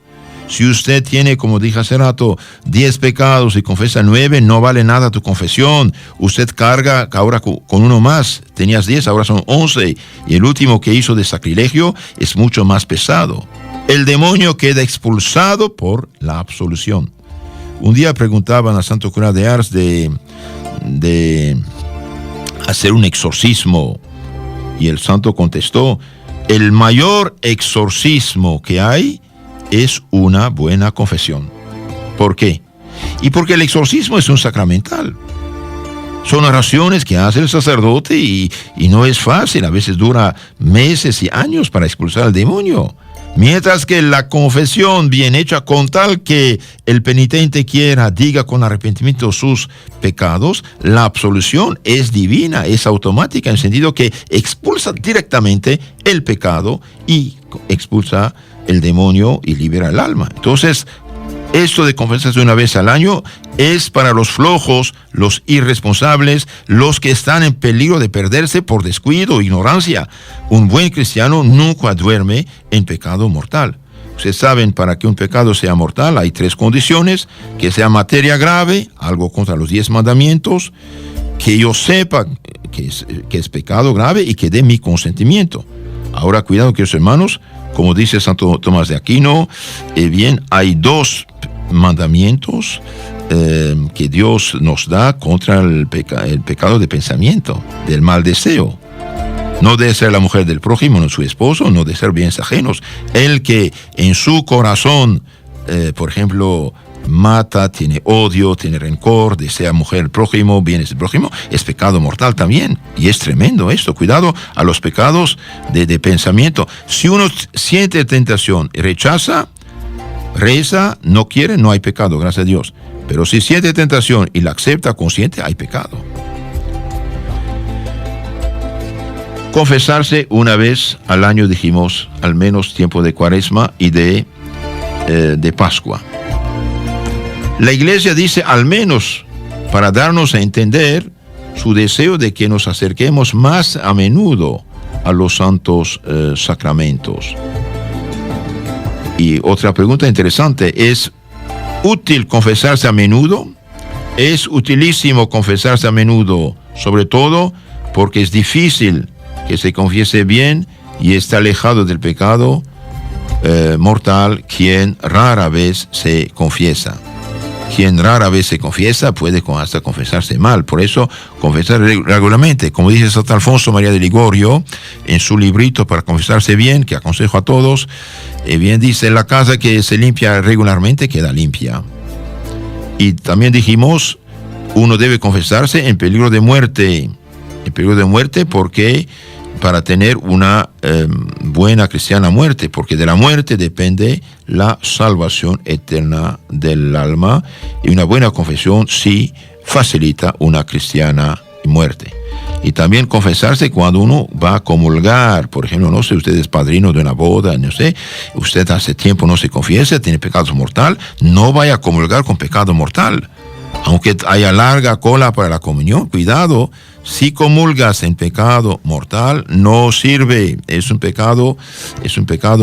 Si usted tiene, como dije hace rato, 10 pecados y confiesa 9, no vale nada tu confesión. Usted carga ahora con uno más. Tenías 10, ahora son 11. Y el último que hizo de sacrilegio es mucho más pesado. El demonio queda expulsado por la absolución. Un día preguntaban a Santo Cura de Ars de hacer un exorcismo. Y el santo contestó: el mayor exorcismo que hay es una buena confesión. ¿Por qué? Y porque el exorcismo es un sacramental. Son oraciones que hace el sacerdote y no es fácil. A veces dura meses y años para expulsar al demonio. Mientras que la confesión bien hecha, con tal que el penitente quiera, diga con arrepentimiento sus pecados, la absolución es divina, es automática, en el sentido que expulsa directamente el pecado y expulsa el demonio y libera el alma. Entonces, esto de confesarse una vez al año es para los flojos, los irresponsables, los que están en peligro de perderse por descuido o ignorancia. Un buen cristiano nunca duerme en pecado mortal. Ustedes saben, para que un pecado sea mortal hay 3 condiciones: que sea materia grave, algo contra los 10 mandamientos, que yo sepa que es pecado grave y que dé mi consentimiento. Ahora, cuidado, queridos hermanos, como dice Santo Tomás de Aquino, bien, hay 2 mandamientos que Dios nos da contra el pecado de pensamiento, del mal deseo. No de ser la mujer del prójimo, no su esposo, no de ser bienes ajenos. El que en su corazón, por ejemplo, mata, tiene odio, tiene rencor, desea mujer del prójimo, bienes del prójimo, es pecado mortal también. Y es tremendo esto. Cuidado a los pecados de pensamiento. Si uno siente tentación y rechaza, reza, no quiere, no hay pecado, gracias a Dios. Pero si siente tentación y la acepta consciente, hay pecado. Confesarse una vez al año, dijimos, al menos tiempo de Cuaresma y de Pascua. La Iglesia dice al menos para darnos a entender su deseo de que nos acerquemos más a menudo a los santos sacramentos. Y otra pregunta interesante: ¿es útil confesarse a menudo? Es utilísimo confesarse a menudo, sobre todo porque es difícil que se confiese bien y está alejado del pecado mortal quien rara vez se confiesa. Quien rara vez se confiesa puede hasta confesarse mal. Por eso, confesar regularmente. Como dice Santo Alfonso María de Ligorio, en su librito para confesarse bien, que aconsejo a todos, bien dice: la casa que se limpia regularmente queda limpia. Y también dijimos, uno debe confesarse en peligro de muerte. En peligro de muerte porque para tener una buena cristiana muerte, porque de la muerte depende la salvación eterna del alma, y una buena confesión sí facilita una cristiana muerte. Y también confesarse cuando uno va a comulgar. Por ejemplo, no sé, usted es padrino de una boda, no sé, usted hace tiempo no se confiesa, tiene pecado mortal, no vaya a comulgar con pecado mortal. Aunque haya larga cola para la comunión, cuidado. Si comulgas en pecado mortal, no sirve. Es un pecado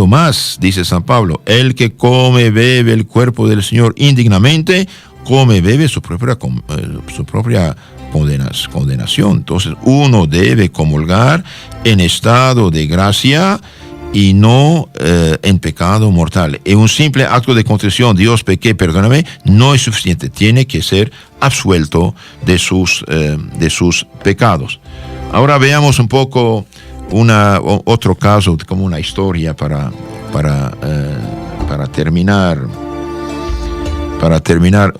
más, dice San Pablo. El que come, bebe el cuerpo del Señor indignamente, come, bebe su propia condenación. Entonces, uno debe comulgar en estado de gracia y no en pecado mortal. En un simple acto de contrición, Dios, pequé, perdóname, no es suficiente. Tiene que ser absuelto de sus pecados. Ahora veamos un poco otro caso, como una historia para terminar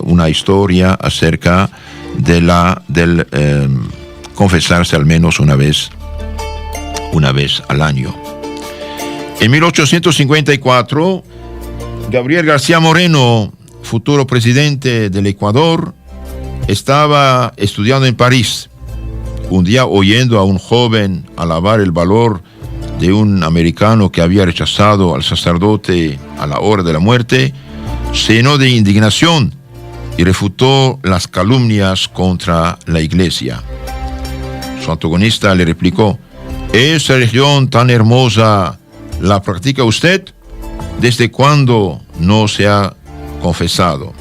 una historia acerca del confesarse al menos una vez al año. En 1854, Gabriel García Moreno, futuro presidente del Ecuador, estaba estudiando en París. Un día, oyendo a un joven alabar el valor de un americano que había rechazado al sacerdote a la hora de la muerte, se llenó de indignación y refutó las calumnias contra la Iglesia. Su antagonista le replicó: ¿esa religión tan hermosa la practica usted? ¿Desde cuándo no se ha confesado.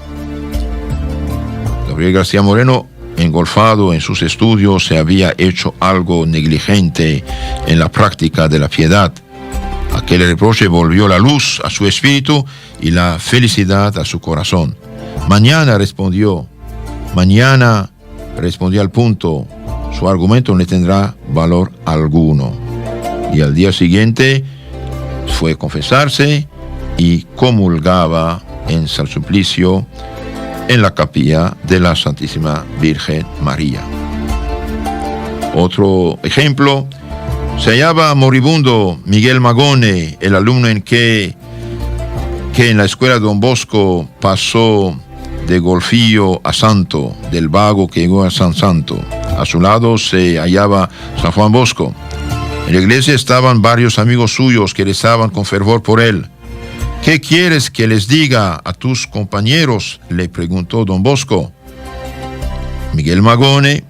Gabriel García Moreno, engolfado en sus estudios, se había hecho algo negligente en la práctica de la piedad. Aquel reproche volvió la luz a su espíritu y la felicidad a su corazón. Mañana respondió al punto. Su argumento no tendrá valor alguno. Y al día siguiente fue a confesarse y comulgaba en San Sulpicio en la capilla de la Santísima Virgen María. Otro ejemplo, se hallaba moribundo Miguel Magone, el alumno que en la escuela de Don Bosco pasó de golfillo a santo, del vago que llegó a San Santo. A su lado se hallaba San Juan Bosco. En la iglesia estaban varios amigos suyos que rezaban con fervor por él. ¿Qué quieres que les diga a tus compañeros?, le preguntó Don Bosco. Miguel Magone,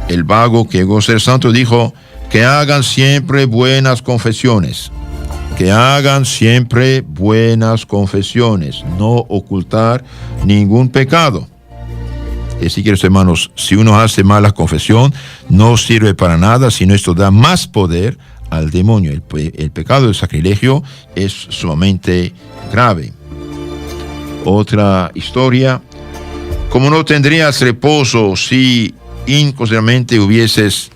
el vago que llegó a ser santo, dijo: que hagan siempre buenas confesiones. Que hagan siempre buenas confesiones, no ocultar ningún pecado. Así que, hermanos, si uno hace mala confesión, no sirve para nada, sino esto da más poder al demonio. El pecado del sacrilegio es sumamente grave. Otra historia: como no tendrías reposo si inconscientemente hubieses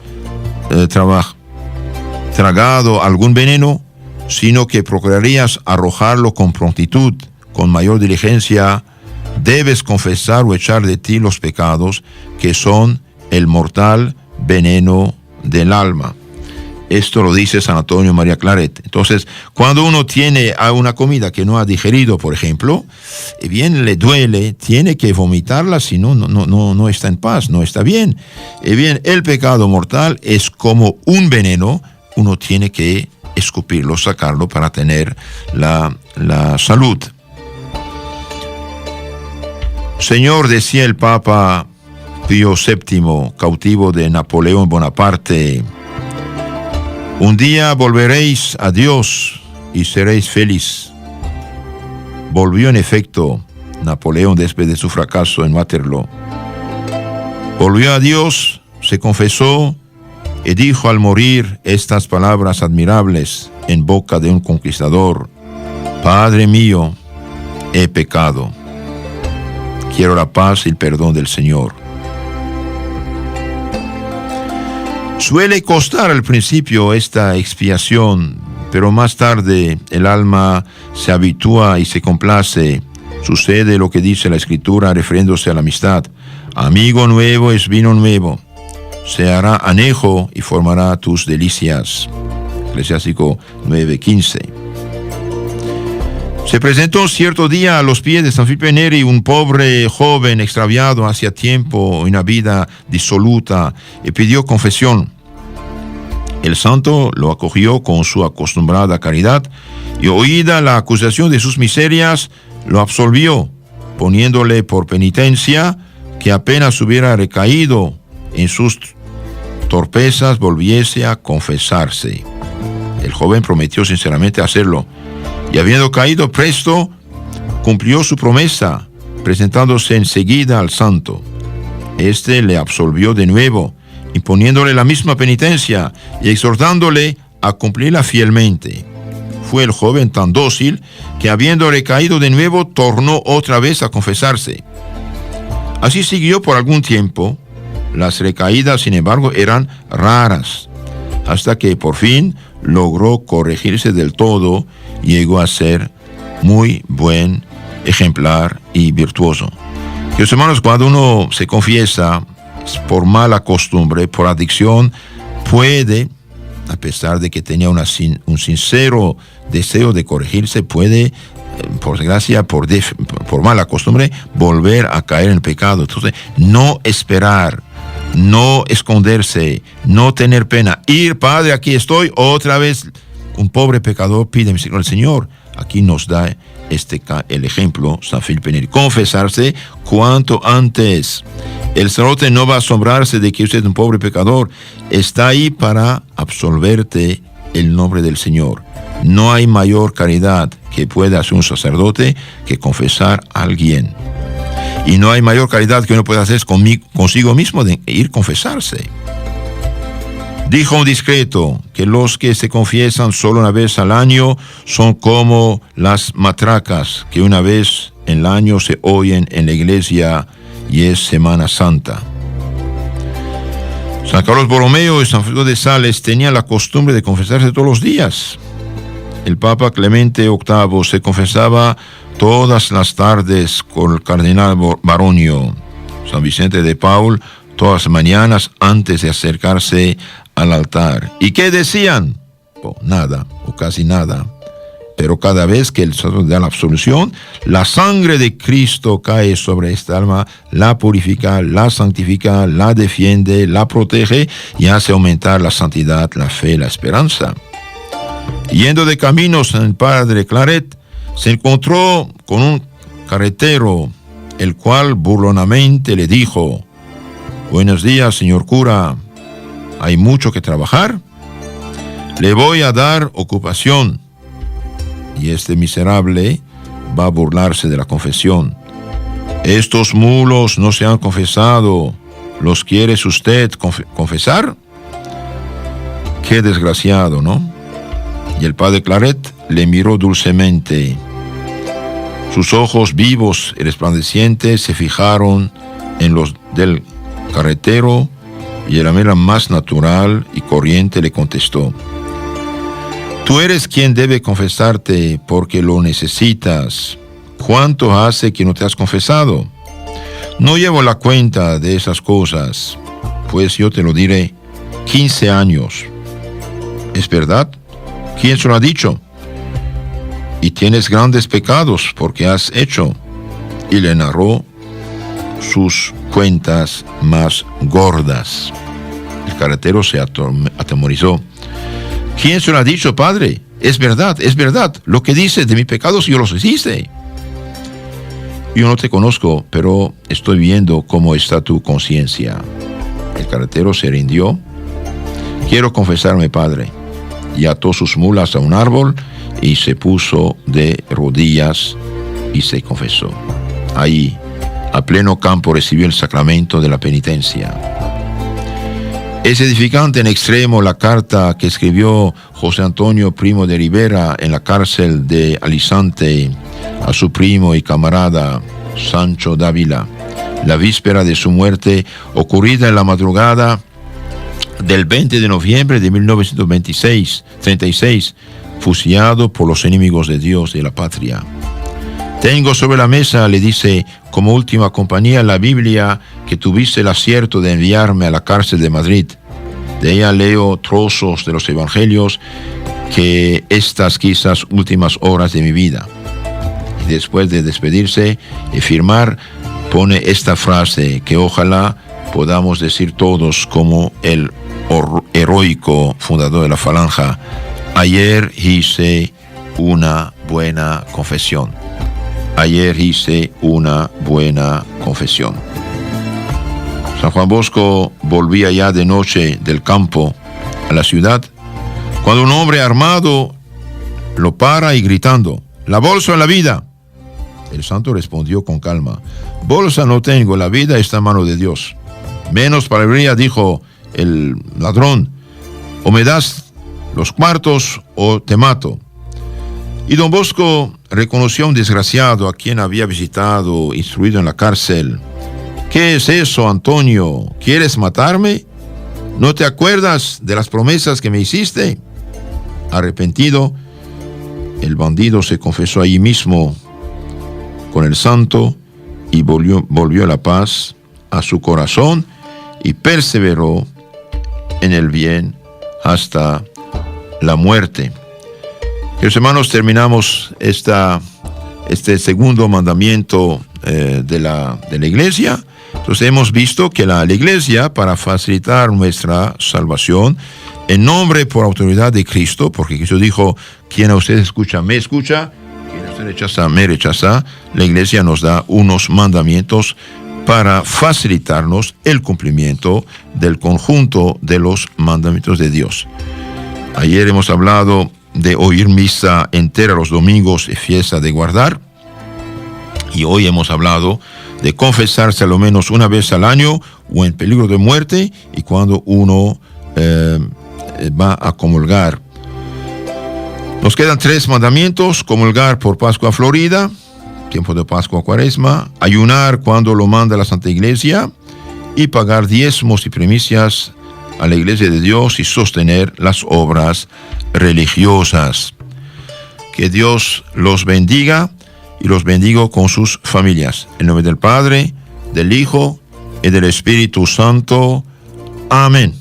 tragado algún veneno, sino que procurarías arrojarlo con prontitud, con mayor diligencia, debes confesar o echar de ti los pecados que son el mortal veneno del alma. Esto lo dice San Antonio María Claret. Entonces, cuando uno tiene una comida que no ha digerido, por ejemplo, bien le duele, tiene que vomitarla, si no está en paz, no está bien. Bien, el pecado mortal es como un veneno, uno tiene que escupirlo, sacarlo para tener la salud. Señor, decía el Papa Pío VII, cautivo de Napoleón Bonaparte, un día volveréis a Dios y seréis feliz. Volvió en efecto Napoleón después de su fracaso en Waterloo. Volvió a Dios, se confesó y dijo al morir estas palabras admirables en boca de un conquistador: Padre mío, he pecado. Quiero la paz y el perdón del Señor. Suele costar al principio esta expiación, pero más tarde el alma se habitúa y se complace. Sucede lo que dice la Escritura refiriéndose a la amistad: amigo nuevo es vino nuevo, se hará anejo y formará tus delicias. Eclesiástico 9:15. Se presentó cierto día a los pies de San Felipe Neri un pobre joven extraviado hacía tiempo, una vida disoluta, y pidió confesión. El santo lo acogió con su acostumbrada caridad y, oída la acusación de sus miserias, lo absolvió, poniéndole por penitencia que apenas hubiera recaído en sus torpezas volviese a confesarse. El joven prometió sinceramente hacerlo, y habiendo caído presto, cumplió su promesa, presentándose enseguida al santo. Este le absolvió de nuevo, imponiéndole la misma penitencia y exhortándole a cumplirla fielmente. Fue el joven tan dócil que, habiendo recaído de nuevo, tornó otra vez a confesarse. Así siguió por algún tiempo. Las recaídas, sin embargo, eran raras, hasta que por fin logró corregirse del todo y llegó a ser muy buen ejemplar y virtuoso. Queridos hermanos, cuando uno se confiesa por mala costumbre, por adicción, puede, a pesar de que tenía un sincero deseo de corregirse, puede, por desgracia, por mala costumbre, volver a caer en pecado. Entonces, no esperar, no esconderse, no tener pena, ir: Padre, aquí estoy, otra vez un pobre pecador pide misericordia al Señor. Aquí nos da el ejemplo San Felipe Neri: confesarse cuanto antes. El sacerdote no va a asombrarse de que usted es un pobre pecador, está ahí para absolverte el nombre del Señor. No hay mayor caridad que pueda hacer un sacerdote que confesar a alguien. Y no hay mayor caridad que uno pueda hacer consigo mismo de ir a confesarse. Dijo un discreto que los que se confiesan solo una vez al año son como las matracas que una vez en el año se oyen en la iglesia y es Semana Santa. San Carlos Borromeo y San Fernando de Sales tenían la costumbre de confesarse todos los días. El Papa Clemente VIII se confesaba todas las tardes con el cardenal Baronio. San Vicente de Paul todas las mañanas antes de acercarse al altar. ¿Y qué decían? Nada, o casi nada. Pero cada vez que el sacerdote da la absolución, la sangre de Cristo cae sobre esta alma, la purifica, la santifica, la defiende, la protege y hace aumentar la santidad, la fe, la esperanza. Yendo de caminos el padre Claret se encontró con un carretero, el cual burlonamente le dijo: «Buenos días, señor cura, ¿hay mucho que trabajar? Le voy a dar ocupación». Y este miserable va a burlarse de la confesión. «Estos mulos no se han confesado, ¿los quiere usted confesar?» Qué desgraciado, ¿no? Y el padre Claret le miró dulcemente. Sus ojos vivos y resplandecientes se fijaron en los del carretero y de la manera más natural y corriente le contestó: «Tú eres quien debe confesarte porque lo necesitas. ¿Cuánto hace que no te has confesado? No llevo la cuenta de esas cosas, pues yo te lo diré, 15 años. ¿Es verdad? ¿Quién se lo ha dicho? Y tienes grandes pecados porque has hecho». Y le narró sus cuentas más gordas. El carretero se atemorizó. «¿Quién se lo ha dicho, padre? Es verdad, lo que dices de mis pecados yo los hice». «Yo no te conozco, pero estoy viendo cómo está tu conciencia». El carretero se rindió. «Quiero confesarme, padre». Y ató sus mulas a un árbol y se puso de rodillas y se confesó. Ahí, a pleno campo, recibió el sacramento de la penitencia. Es edificante en extremo la carta que escribió José Antonio Primo de Rivera en la cárcel de Alisante a su primo y camarada Sancho Dávila, la víspera de su muerte, ocurrida en la madrugada del 20 de noviembre de 1936, fusilado por los enemigos de Dios y de la patria. «Tengo sobre la mesa», le dice, «como última compañía la Biblia que tuviste el acierto de enviarme a la cárcel de Madrid. De ella leo trozos de los evangelios que estas quizás últimas horas de mi vida». Y después de despedirse y firmar, pone esta frase que ojalá podamos decir todos como el heroico fundador de la Falange: «Ayer hice una buena confesión». Ayer hice una buena confesión. San Juan Bosco volvía ya de noche del campo a la ciudad, cuando un hombre armado lo para y gritando: «¡La bolsa en la vida!». El santo respondió con calma: «Bolsa no tengo, la vida está en mano de Dios». «Menos palabrería», dijo el ladrón, «o me das los cuartos o te mato». Y don Bosco reconoció a un desgraciado a quien había visitado, instruido en la cárcel. «¿Qué es eso, Antonio? ¿Quieres matarme? ¿No te acuerdas de las promesas que me hiciste?». Arrepentido, el bandido se confesó allí mismo con el santo y volvió la paz a su corazón y perseveró en el bien hasta la muerte. Queridos hermanos, terminamos este segundo mandamiento de la iglesia. Entonces hemos visto que la iglesia, para facilitar nuestra salvación, en nombre por autoridad de Cristo, porque Cristo dijo: «Quien a ustedes escucha, me escucha, quien a ustedes rechaza, me rechaza», la iglesia nos da unos mandamientos para facilitarnos el cumplimiento del conjunto de los mandamientos de Dios. Ayer hemos hablado de oír misa entera los domingos y fiesta de guardar. Y hoy hemos hablado de confesarse a lo menos una vez al año o en peligro de muerte y cuando uno va a comulgar. Nos quedan 3 mandamientos: comulgar por Pascua Florida, tiempo de Pascua Cuaresma, ayunar cuando lo manda la Santa Iglesia y pagar diezmos y primicias a la Iglesia de Dios y sostener las obras religiosas. Que Dios los bendiga y los bendigo con sus familias. En nombre del Padre, del Hijo y del Espíritu Santo. Amén.